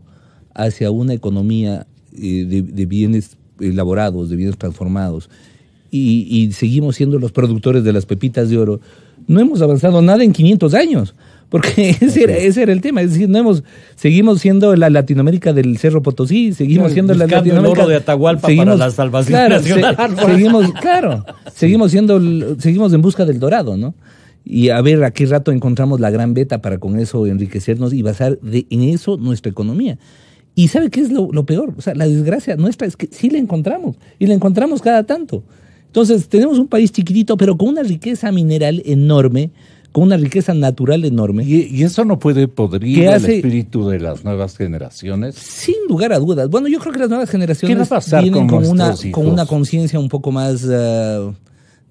hacia una economía de bienes elaborados, de bienes transformados, y seguimos siendo los productores de las pepitas de oro, no hemos avanzado nada en 500 años, porque ese era el tema. Es decir, seguimos siendo la Latinoamérica del Cerro Potosí, seguimos siendo la Latinoamérica el oro de Atahualpa para la salvación nacional. Seguimos en busca del dorado, ¿no? Y a ver a qué rato encontramos la gran beta para con eso enriquecernos y basar en eso nuestra economía. Y ¿sabe qué es lo peor? O sea, la desgracia nuestra es que sí la encontramos, y la encontramos cada tanto. Entonces, tenemos un país chiquitito, pero con una riqueza mineral enorme, con una riqueza natural enorme. ¿Y eso no puede podrir el espíritu de las nuevas generaciones? Sin lugar a dudas. Bueno, yo creo que las nuevas generaciones ¿Qué va a pasar vienen con una hijos? conciencia un poco más,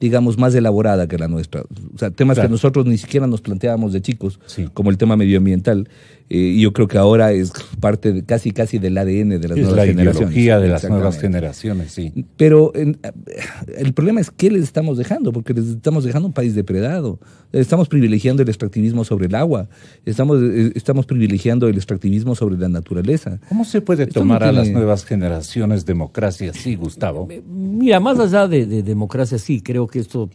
digamos, más elaborada que la nuestra. O sea, temas que nosotros ni siquiera nos planteábamos de chicos, como el tema medioambiental. Y yo creo que ahora es parte casi del ADN de las nuevas generaciones. Es la ideología de las nuevas generaciones, sí. Pero el problema es qué les estamos dejando, porque les estamos dejando un país depredado. Estamos privilegiando el extractivismo sobre el agua. Estamos privilegiando el extractivismo sobre la naturaleza. ¿Cómo se puede tomar a las nuevas generaciones democracia así, Gustavo? Mira, más allá de democracia, sí, creo que esto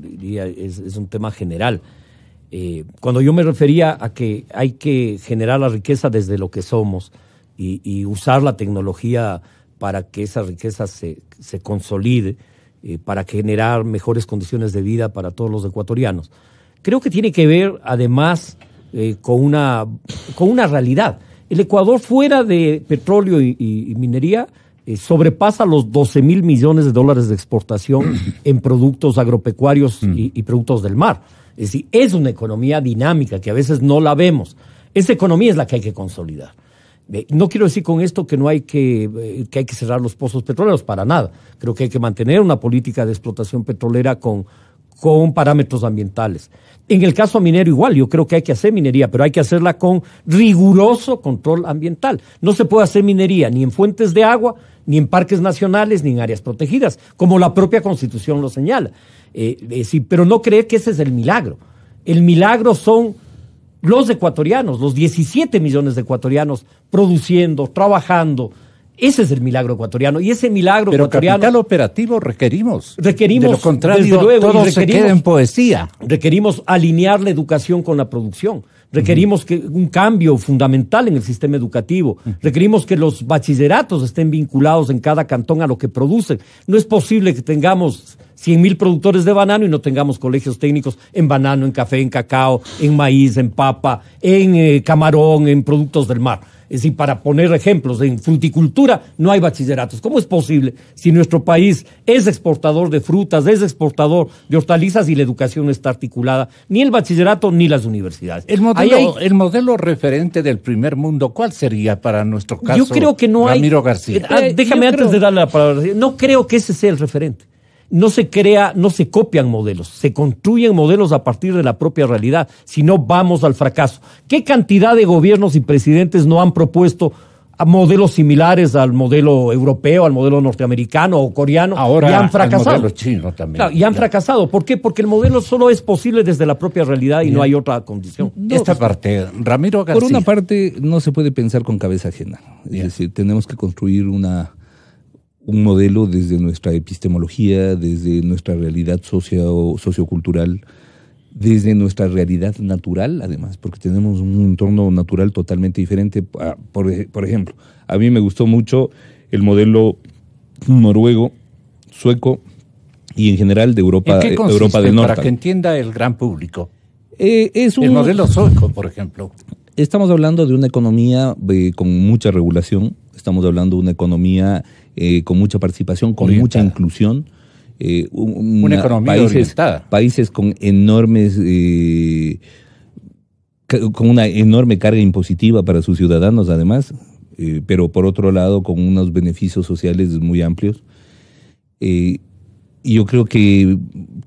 diría, es un tema general. Cuando yo me refería a que hay que generar la riqueza desde lo que somos y usar la tecnología para que esa riqueza se consolide, para generar mejores condiciones de vida para todos los ecuatorianos, creo que tiene que ver además con una realidad. El Ecuador, fuera de petróleo y minería, sobrepasa los 12,000 millones de dólares de exportación en productos agropecuarios y productos del mar. Es decir, es una economía dinámica que a veces no la vemos. Esa economía es la que hay que consolidar. No quiero decir con esto que hay que cerrar los pozos petroleros, para nada. Creo que hay que mantener una política de explotación petrolera con parámetros ambientales. En el caso minero igual, yo creo que hay que hacer minería, pero hay que hacerla con riguroso control ambiental. No se puede hacer minería ni en fuentes de agua, ni en parques nacionales, ni en áreas protegidas, como la propia Constitución lo señala. Sí, pero no creer que ese es el milagro. El milagro son los ecuatorianos, los 17 millones de ecuatorianos produciendo, trabajando. Ese es el milagro ecuatoriano. Y ese milagro ecuatoriano... Pero capital operativo requerimos. De lo contrario, desde luego, todo se queda en poesía. Requerimos alinear la educación con la producción. Requerimos un cambio fundamental en el sistema educativo. Requerimos que los bachilleratos estén vinculados en cada cantón a lo que producen. No es posible que tengamos 100,000 productores de banano y no tengamos colegios técnicos en banano, en café, en cacao, en maíz, en papa, en camarón, en productos del mar. Es decir, para poner ejemplos, en fruticultura no hay bachilleratos. ¿Cómo es posible si nuestro país es exportador de frutas, es exportador de hortalizas y la educación no está articulada? Ni el bachillerato ni las universidades. El modelo referente del primer mundo, ¿cuál sería para nuestro caso? Yo creo que no hay... Ramiro García. Déjame antes de darle la palabra. No creo que ese sea el referente. No se copian modelos, se construyen modelos a partir de la propia realidad, si no vamos al fracaso. ¿Qué cantidad de gobiernos y presidentes no han propuesto a modelos similares al modelo europeo, al modelo norteamericano o coreano? Ahora, y han fracasado. Al modelo chino también. Claro, y han fracasado. ¿Por qué? Porque el modelo solo es posible desde la propia realidad y no hay otra condición. Esta parte, Ramiro García. Por una parte, no se puede pensar con cabeza ajena. Es decir, tenemos que construir un modelo desde nuestra epistemología, desde nuestra realidad sociocultural, desde nuestra realidad natural, además, porque tenemos un entorno natural totalmente diferente. Por ejemplo, a mí me gustó mucho el modelo noruego, sueco y en general de Europa, ¿En qué consiste, Europa del Norte. para que entienda el gran público? El modelo sueco, por ejemplo. Estamos hablando de una economía con mucha regulación, estamos hablando de una economía con mucha participación, con orientada. mucha inclusión. Una economía orientada. Países con enormes, con una enorme carga impositiva para sus ciudadanos, además, pero por otro lado con unos beneficios sociales muy amplios. Y yo creo que,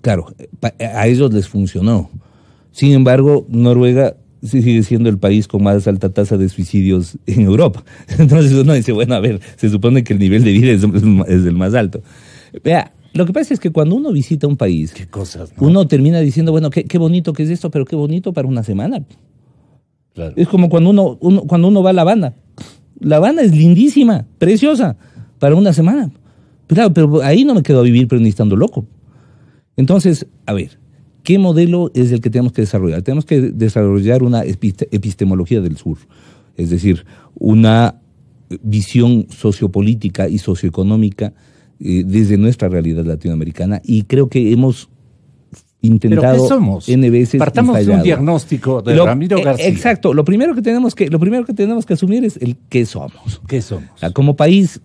claro, a ellos les funcionó. Sin embargo, Noruega sigue siendo el país con más alta tasa de suicidios en Europa. Entonces uno dice, bueno, a ver, se supone que el nivel de vida es el más alto. Vea, lo que pasa es que cuando uno visita un país, ¿qué cosas, no? Uno termina diciendo, bueno, qué bonito que es esto, pero qué bonito para una semana. Claro. Es como cuando uno va a La Habana. La Habana es lindísima, preciosa, para una semana. Claro, pero ahí no me quedo a vivir, pero ni estando loco. Entonces, a ver, ¿qué modelo es el que tenemos que desarrollar? Tenemos que desarrollar una epistemología del sur, es decir, una visión sociopolítica y socioeconómica desde nuestra realidad latinoamericana, y creo que hemos intentado. ¿Pero qué somos? N veces. Partamos de un diagnóstico de Ramiro García. Exacto, lo primero que tenemos que asumir es el qué somos. ¿Qué somos? O sea, como país,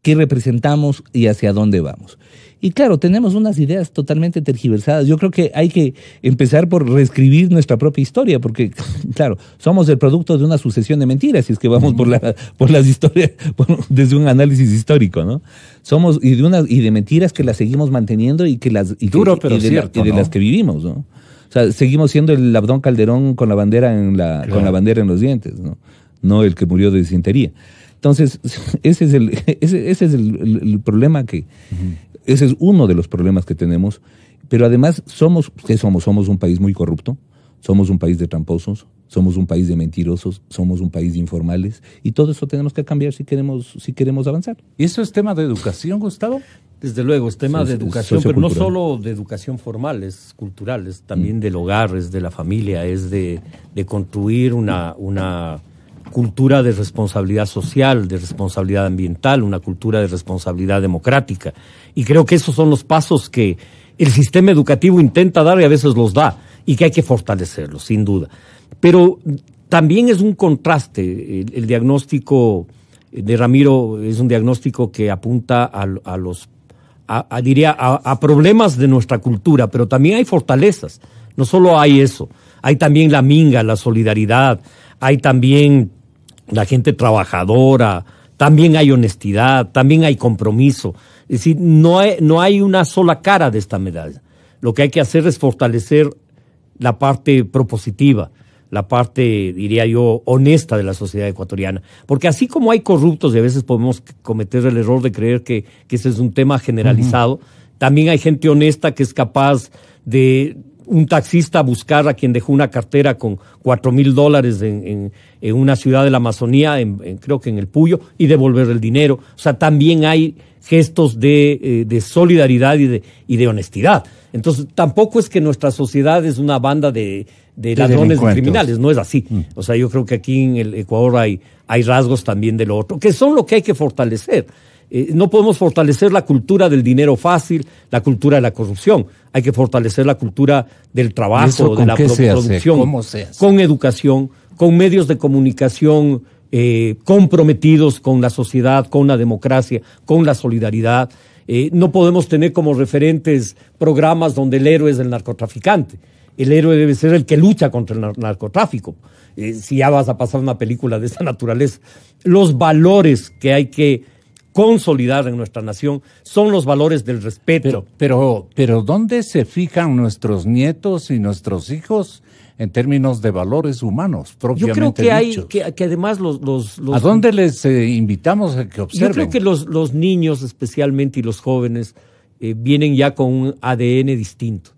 qué representamos y hacia dónde vamos. Y claro, tenemos unas ideas totalmente tergiversadas. Yo creo que hay que empezar por reescribir nuestra propia historia, porque, claro, somos el producto de una sucesión de mentiras, si es que vamos por las historias, desde un análisis histórico, ¿no? Somos y de mentiras que las seguimos manteniendo y que las de las que vivimos, ¿no? O sea, seguimos siendo el Abdón Calderón con la bandera con la bandera en los dientes, ¿no? No el que murió de disentería. Entonces, ese es el problema que ese es uno de los problemas que tenemos, pero además somos un país muy corrupto, somos un país de tramposos, somos un país de mentirosos, somos un país de informales, y todo eso tenemos que cambiar si queremos avanzar. ¿Y eso es tema de educación, Gustavo? Desde luego, es tema de educación, pero no solo de educación formal, es cultural, es también del hogar, es de la familia, es de construir una cultura de responsabilidad social, de responsabilidad ambiental, una cultura de responsabilidad democrática. Y creo que esos son los pasos que el sistema educativo intenta dar y a veces los da, y que hay que fortalecerlos, sin duda. Pero también es un contraste. El diagnóstico de Ramiro es un diagnóstico que apunta a problemas de nuestra cultura, pero también hay fortalezas. No solo hay eso, hay también la minga, la solidaridad, hay también la gente trabajadora, también hay honestidad, también hay compromiso. Es decir, no hay una sola cara de esta medalla. Lo que hay que hacer es fortalecer la parte propositiva, la parte, diría yo, honesta de la sociedad ecuatoriana. Porque así como hay corruptos, y a veces podemos cometer el error de creer que ese es un tema generalizado, también hay gente honesta que es capaz de un taxista buscar a quien dejó una cartera con $4,000 en una ciudad de la Amazonía, creo que en el Puyo, y devolver el dinero. O sea, también hay gestos de solidaridad y de honestidad. Entonces, tampoco es que nuestra sociedad es una banda de ladrones, de criminales, no es así. O sea, yo creo que aquí en el Ecuador hay rasgos también de lo otro, que son lo que hay que fortalecer. No podemos fortalecer la cultura del dinero fácil, la cultura de la corrupción. Hay que fortalecer la cultura del trabajo, de la producción, con educación, con medios de comunicación comprometidos con la sociedad, con la democracia, con la solidaridad. No podemos tener como referentes programas donde el héroe es el narcotraficante. El héroe debe ser el que lucha contra el narcotráfico. Si ya vas a pasar una película de esta naturaleza. Los valores que hay que consolidar en nuestra nación son los valores del respeto. Pero ¿dónde se fijan nuestros nietos y nuestros hijos en términos de valores humanos propiamente dichos? Yo creo que además los ¿A dónde les invitamos a que observen? Yo creo que los niños especialmente y los jóvenes vienen ya con un ADN distinto.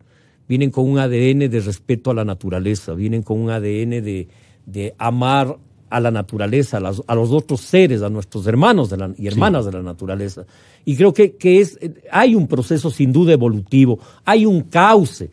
Vienen con un ADN de respeto a la naturaleza, vienen con un ADN de amar a la naturaleza, a los otros seres, a nuestros hermanos y hermanas de la naturaleza. Y creo que hay un proceso sin duda evolutivo, hay un cauce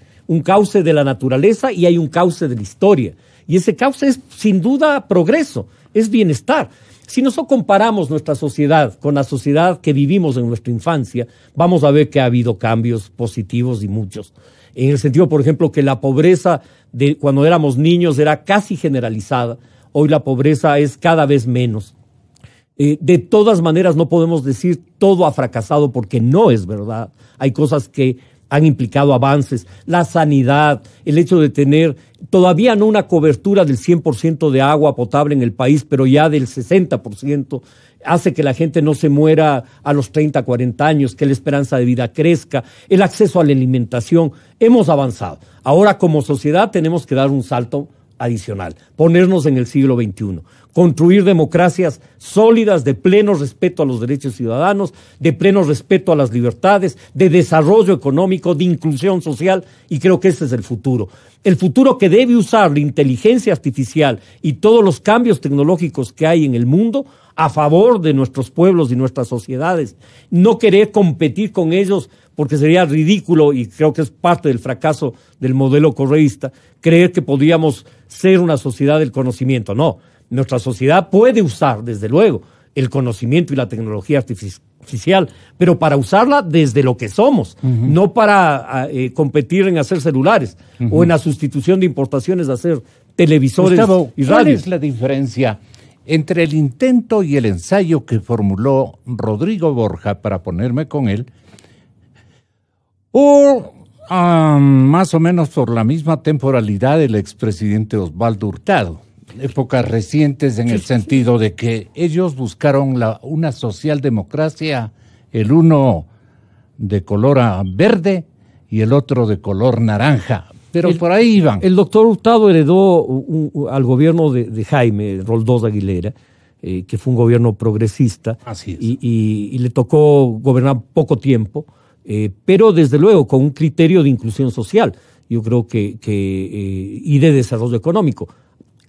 de la naturaleza y hay un cauce de la historia. Y ese cauce es sin duda progreso, es bienestar. Si nosotros comparamos nuestra sociedad con la sociedad que vivimos en nuestra infancia, vamos a ver que ha habido cambios positivos y muchos. En el sentido, por ejemplo, que la pobreza de cuando éramos niños era casi generalizada. Hoy la pobreza es cada vez menos. De todas maneras, no podemos decir todo ha fracasado porque no es verdad. Hay cosas que han implicado avances. La sanidad, el hecho de tener todavía no una cobertura del 100% de agua potable en el país, pero ya del 60%, hace que la gente no se muera a los 30, 40 años, que la esperanza de vida crezca, el acceso a la alimentación. Hemos avanzado. Ahora, como sociedad, tenemos que dar un salto adicional, ponernos en el siglo XXI, construir democracias sólidas de pleno respeto a los derechos ciudadanos, de pleno respeto a las libertades, de desarrollo económico, de inclusión social, y creo que ese es el futuro. El futuro que debe usar la inteligencia artificial y todos los cambios tecnológicos que hay en el mundo a favor de nuestros pueblos y nuestras sociedades. No querer competir con ellos porque sería ridículo, y creo que es parte del fracaso del modelo correísta, creer que podríamos ser una sociedad del conocimiento. No, nuestra sociedad puede usar, desde luego, el conocimiento y la tecnología artificial, pero para usarla desde lo que somos, no para competir en hacer celulares o en la sustitución de importaciones de hacer televisores. Gustavo, y ¿cuál radios? es la diferencia entre el intento y el ensayo que formuló Rodrigo Borja, para ponerme con él, o más o menos por la misma temporalidad del expresidente Osvaldo Hurtado? Épocas recientes en el sentido de que ellos buscaron una socialdemocracia, el uno de color verde y el otro de color naranja. Pero por ahí iban. El doctor Hurtado heredó al gobierno de Jaime Roldós Aguilera, que fue un gobierno progresista. Así es. Y le tocó gobernar poco tiempo, pero desde luego con un criterio de inclusión social, yo creo y de desarrollo económico.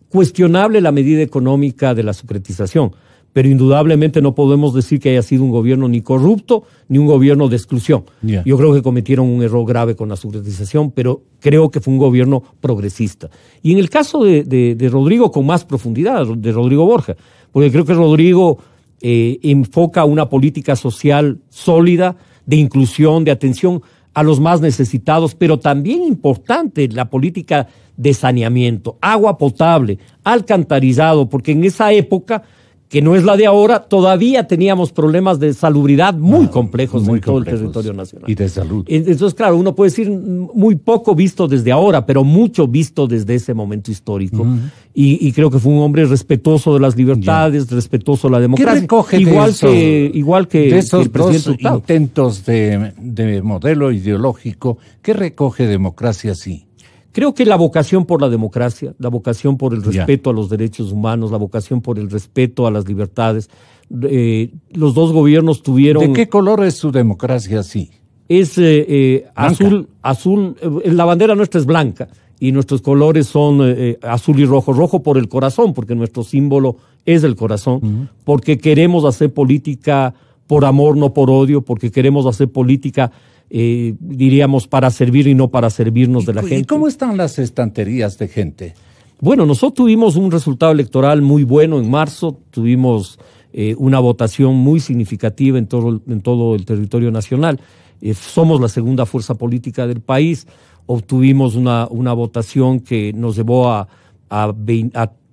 Cuestionable la medida económica de la secretización, pero indudablemente no podemos decir que haya sido un gobierno ni corrupto ni un gobierno de exclusión. Yeah. Yo creo que cometieron un error grave con la secretización, pero creo que fue un gobierno progresista. Y en el caso de Rodrigo, con más profundidad, de Rodrigo Borja, porque creo que Rodrigo enfoca una política social sólida, de inclusión, de atención a los más necesitados, pero también importante la política de saneamiento, agua potable, alcantarizado, porque en esa época, que no es la de ahora, todavía teníamos problemas de salubridad muy complejos en todo el territorio nacional. Y de salud. Entonces, claro, uno puede decir muy poco visto desde ahora, pero mucho visto desde ese momento histórico. Y creo que fue un hombre respetuoso de las libertades, respetuoso de la democracia. ¿Qué recoge igual que de esos el presidente dos Hurtado? intentos de modelo ideológico? ¿Qué recoge democracia sí? Creo que la vocación por la democracia, la vocación por el respeto a los derechos humanos, la vocación por el respeto a las libertades, los dos gobiernos tuvieron... ¿De qué color es su democracia sí? Es azul, la bandera nuestra es blanca y nuestros colores son azul y rojo. Rojo por el corazón, porque nuestro símbolo es el corazón, porque queremos hacer política por amor, no por odio, porque queremos hacer política... diríamos para servir y no para servirnos de la gente. ¿Y cómo están las estanterías de gente? Bueno, nosotros tuvimos un resultado electoral muy bueno en marzo, tuvimos una votación muy significativa en todo el territorio nacional. Somos la segunda fuerza política del país, obtuvimos una votación que nos llevó a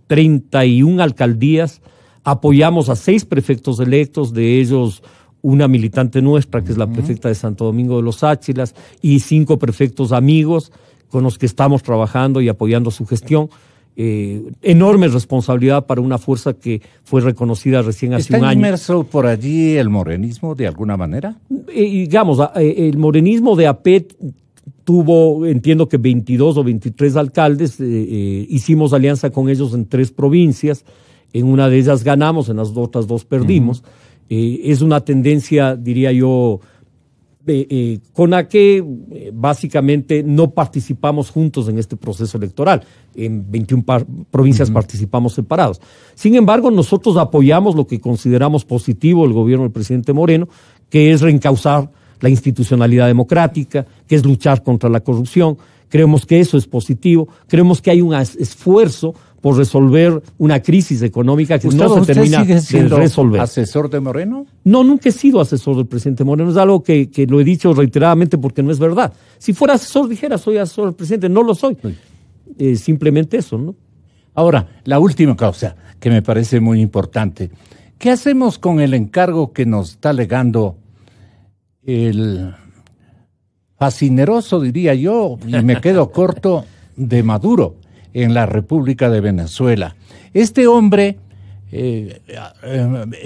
31 alcaldías, apoyamos a 6 prefectos electos, de ellos una militante nuestra, que es la prefecta de Santo Domingo de los Áchilas, y 5 prefectos amigos con los que estamos trabajando y apoyando su gestión. Enorme responsabilidad para una fuerza que fue reconocida recién hace un año. ¿Está inmerso por allí el morenismo de alguna manera? Digamos, el morenismo de AP tuvo, entiendo que 22 o 23 alcaldes, hicimos alianza con ellos en 3 provincias, en una de ellas ganamos, en las otras 2 perdimos. Es una tendencia, diría yo, con la que básicamente no participamos juntos en este proceso electoral. En 21 provincias participamos separados. Sin embargo, nosotros apoyamos lo que consideramos positivo el gobierno del presidente Moreno, que es reencauzar la institucionalidad democrática, que es luchar contra la corrupción. Creemos que eso es positivo. Creemos que hay un esfuerzo por resolver una crisis económica que no se termina de resolver. ¿Asesor de Moreno? No, nunca he sido asesor del presidente Moreno. Es algo que lo he dicho reiteradamente porque no es verdad. Si fuera asesor, dijera, soy asesor del presidente. No lo soy. Simplemente eso, ¿no? Ahora, la última cosa que me parece muy importante. ¿Qué hacemos con el encargo que nos está legando el fascineroso, diría yo, y me quedo corto, de Maduro en la República de Venezuela? Este hombre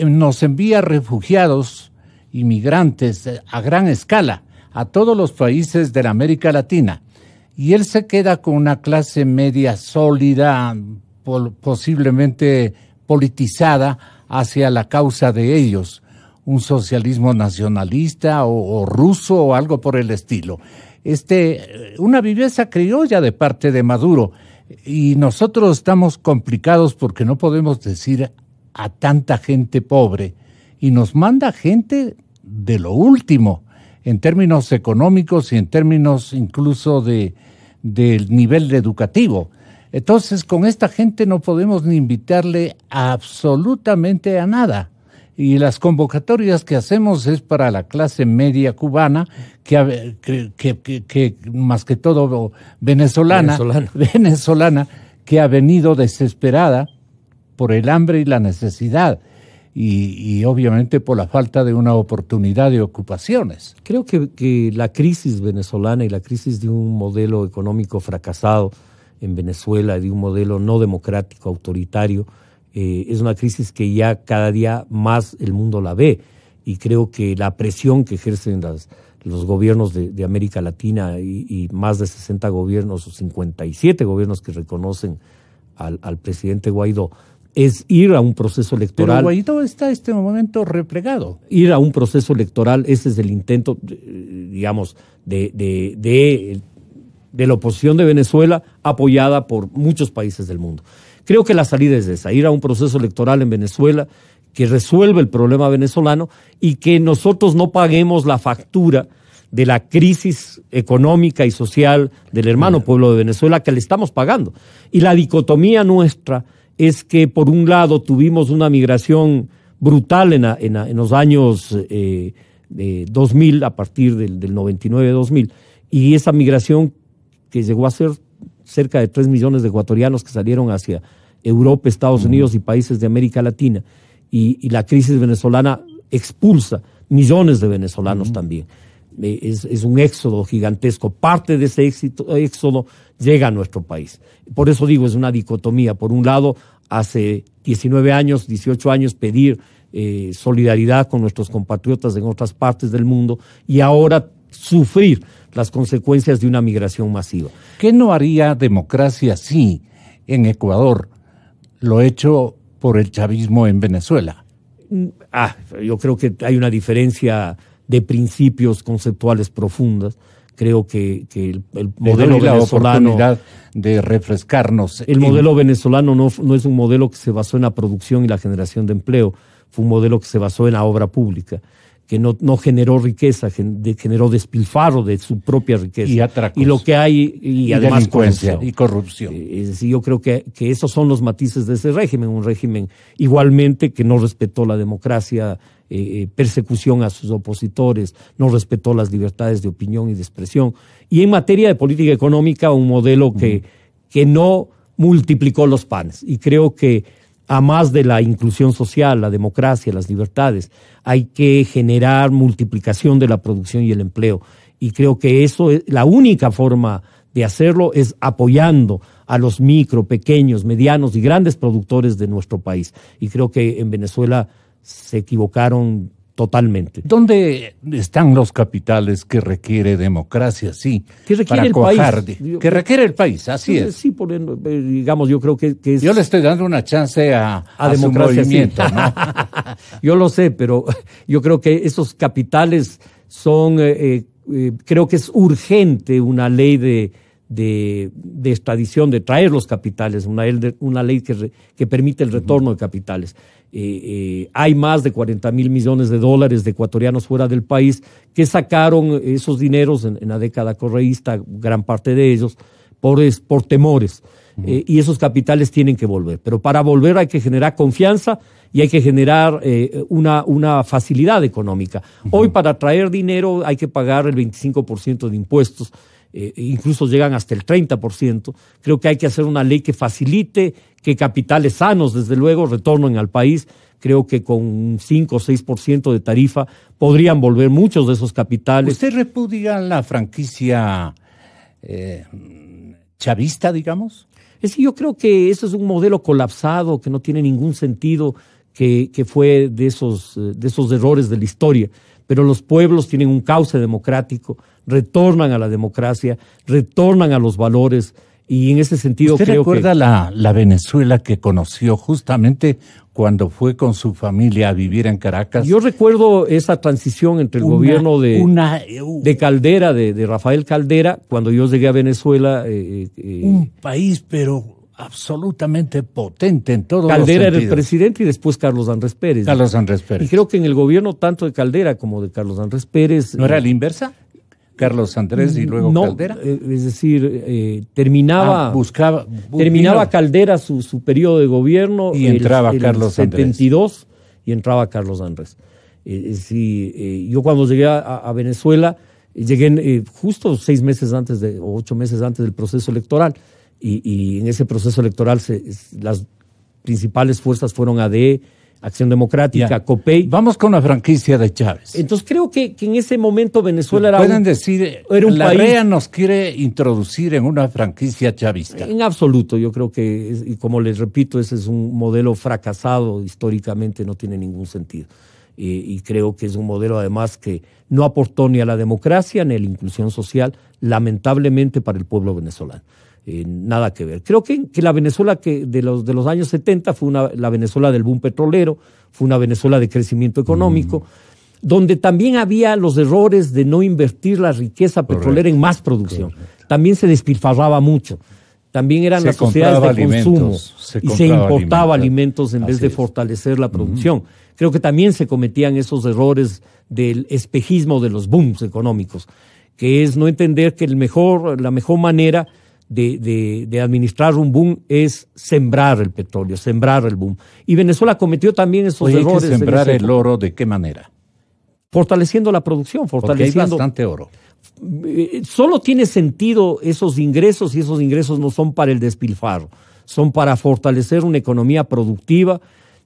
nos envía refugiados, inmigrantes a gran escala a todos los países de la América Latina, y él se queda con una clase media sólida, posiblemente politizada hacia la causa de ellos, un socialismo nacionalista o ruso o algo por el estilo. Una viveza criolla de parte de Maduro. Y nosotros estamos complicados porque no podemos decir a tanta gente pobre, y nos manda gente de lo último en términos económicos y en términos incluso del nivel educativo. Entonces, con esta gente no podemos ni invitarle absolutamente a nada. Y las convocatorias que hacemos es para la clase media cubana, que más que todo venezolana, que ha venido desesperada por el hambre y la necesidad, y obviamente por la falta de una oportunidad de ocupaciones. Creo que la crisis venezolana y la crisis de un modelo económico fracasado en Venezuela, de un modelo no democrático, autoritario, es una crisis que ya cada día más el mundo la ve, y creo que la presión que ejercen los gobiernos de América Latina y más de 60 gobiernos o 57 gobiernos que reconocen al presidente Guaidó es ir a un proceso electoral. Pero Guaidó está en este momento replegado. Ir a un proceso electoral, ese es el intento, digamos, de la oposición de Venezuela, apoyada por muchos países del mundo. Creo que la salida es esa, ir a un proceso electoral en Venezuela que resuelva el problema venezolano y que nosotros no paguemos la factura de la crisis económica y social del hermano pueblo de Venezuela, que le estamos pagando. Y la dicotomía nuestra es que, por un lado, tuvimos una migración brutal en los años 2000, a partir del 99-2000, y esa migración que llegó a ser cerca de 3 millones de ecuatorianos que salieron hacia Europa, Estados Unidos y países de América Latina, y la crisis venezolana expulsa millones de venezolanos también. Es un éxodo gigantesco. Parte de ese éxodo llega a nuestro país. Por eso digo, es una dicotomía. Por un lado, hace 19 años, 18 años, pedir solidaridad con nuestros compatriotas en otras partes del mundo, y ahora sufrir las consecuencias de una migración masiva. ¿Qué no haría democracia si en Ecuador lo hecho por el chavismo en Venezuela? Yo creo que hay una diferencia de principios conceptuales profundas. Creo que el modelo venezolano, la oportunidad de refrescarnos. El modelo venezolano no es un modelo que se basó en la producción y la generación de empleo. Fue un modelo que se basó en la obra pública, que no generó riqueza, generó despilfarro de su propia riqueza. Y atracos. Y lo que hay, y además delincuencia y corrupción. Es decir, yo creo que esos son los matices de ese régimen, un régimen igualmente que no respetó la democracia, persecución a sus opositores, no respetó las libertades de opinión y de expresión. Y en materia de política económica, un modelo que no multiplicó los panes. Y creo que a más de la inclusión social, la democracia, las libertades, hay que generar multiplicación de la producción y el empleo. Y creo que eso es la única forma de hacerlo, es apoyando a los micro, pequeños, medianos y grandes productores de nuestro país. Y creo que en Venezuela se equivocaron totalmente. ¿Dónde están los capitales que requiere democracia? Sí, que requiere el país. Que requiere el país, así es. Sí, digamos, yo creo que es... Yo le estoy dando una chance a democracia, su movimiento, sí. ¿No? Yo lo sé, pero yo creo que esos capitales creo que es urgente una ley de extradición, de traer los capitales, una ley que permite el retorno de capitales. Hay más de 40.000 millones de dólares de ecuatorianos fuera del país que sacaron esos dineros en la década correísta, gran parte de ellos, por temores. Y esos capitales tienen que volver. Pero para volver hay que generar confianza y hay que generar una facilidad económica. Hoy para traer dinero hay que pagar el 25% de impuestos. Incluso llegan hasta el 30%. Creo que hay que hacer una ley que facilite que capitales sanos, desde luego, retornen al país. Creo que con un 5 o 6% de tarifa podrían volver muchos de esos capitales. ¿Usted repudia la franquicia chavista, digamos? Yo creo que eso es un modelo colapsado, que no tiene ningún sentido, que fue de esos errores de la historia. Pero los pueblos tienen un cauce democrático, retornan a la democracia, retornan a los valores, y en ese sentido creo que... ¿Usted recuerda la Venezuela que conoció justamente cuando fue con su familia a vivir en Caracas? Yo recuerdo esa transición entre el gobierno de Caldera, de Rafael Caldera, cuando yo llegué a Venezuela. Un país, pero absolutamente potente en todos los sentidos. Caldera era el presidente y después Carlos Andrés Pérez. Carlos Andrés Pérez. Y creo que en el gobierno tanto de Caldera como de Carlos Andrés Pérez... ¿No era la inversa? Carlos Andrés y luego Caldera. Es decir, terminaba terminaba Caldera su periodo de gobierno y entraba Carlos 72 Andrés. Y entraba Carlos Andrés. Yo cuando llegué a Venezuela, llegué justo 6 meses antes o 8 meses antes del proceso electoral, y en ese proceso electoral las principales fuerzas fueron AD, Acción Democrática, COPEI. Vamos con la franquicia de Chávez. Entonces creo que en ese momento Venezuela era un país... REA nos quiere introducir en una franquicia chavista. En absoluto, yo creo que, y como les repito, ese es un modelo fracasado históricamente, no tiene ningún sentido. Y creo que es un modelo además que no aportó ni a la democracia ni a la inclusión social, lamentablemente para el pueblo venezolano. Nada que ver. Creo que la Venezuela de los años 70 fue la Venezuela del boom petrolero, fue una Venezuela de crecimiento económico, donde también había los errores de no invertir la riqueza petrolera en más producción. También se despilfarraba mucho. También eran las sociedades de consumo y se importaba alimentos en vez de fortalecer la producción. Creo que también se cometían esos errores del espejismo de los booms económicos, que es no entender que la mejor manera de administrar un boom es sembrar el petróleo, sembrar el boom. Y Venezuela cometió también esos errores. ¿Hay que sembrar el oro de qué manera? Fortaleciendo la producción, Porque hay bastante oro. Solo tiene sentido esos ingresos, y esos ingresos no son para el despilfarro, son para fortalecer una economía productiva.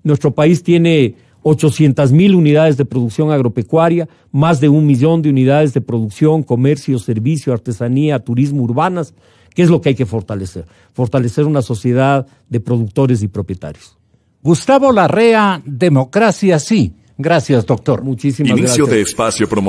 Nuestro país tiene 800.000 unidades de producción agropecuaria, más de 1 millón de unidades de producción, comercio, servicio, artesanía, turismo urbanas. ¿Qué es lo que hay que fortalecer? Fortalecer una sociedad de productores y propietarios. Gustavo Larrea, democracia sí. Gracias, doctor. Muchísimas gracias. Inicio de espacio promocional.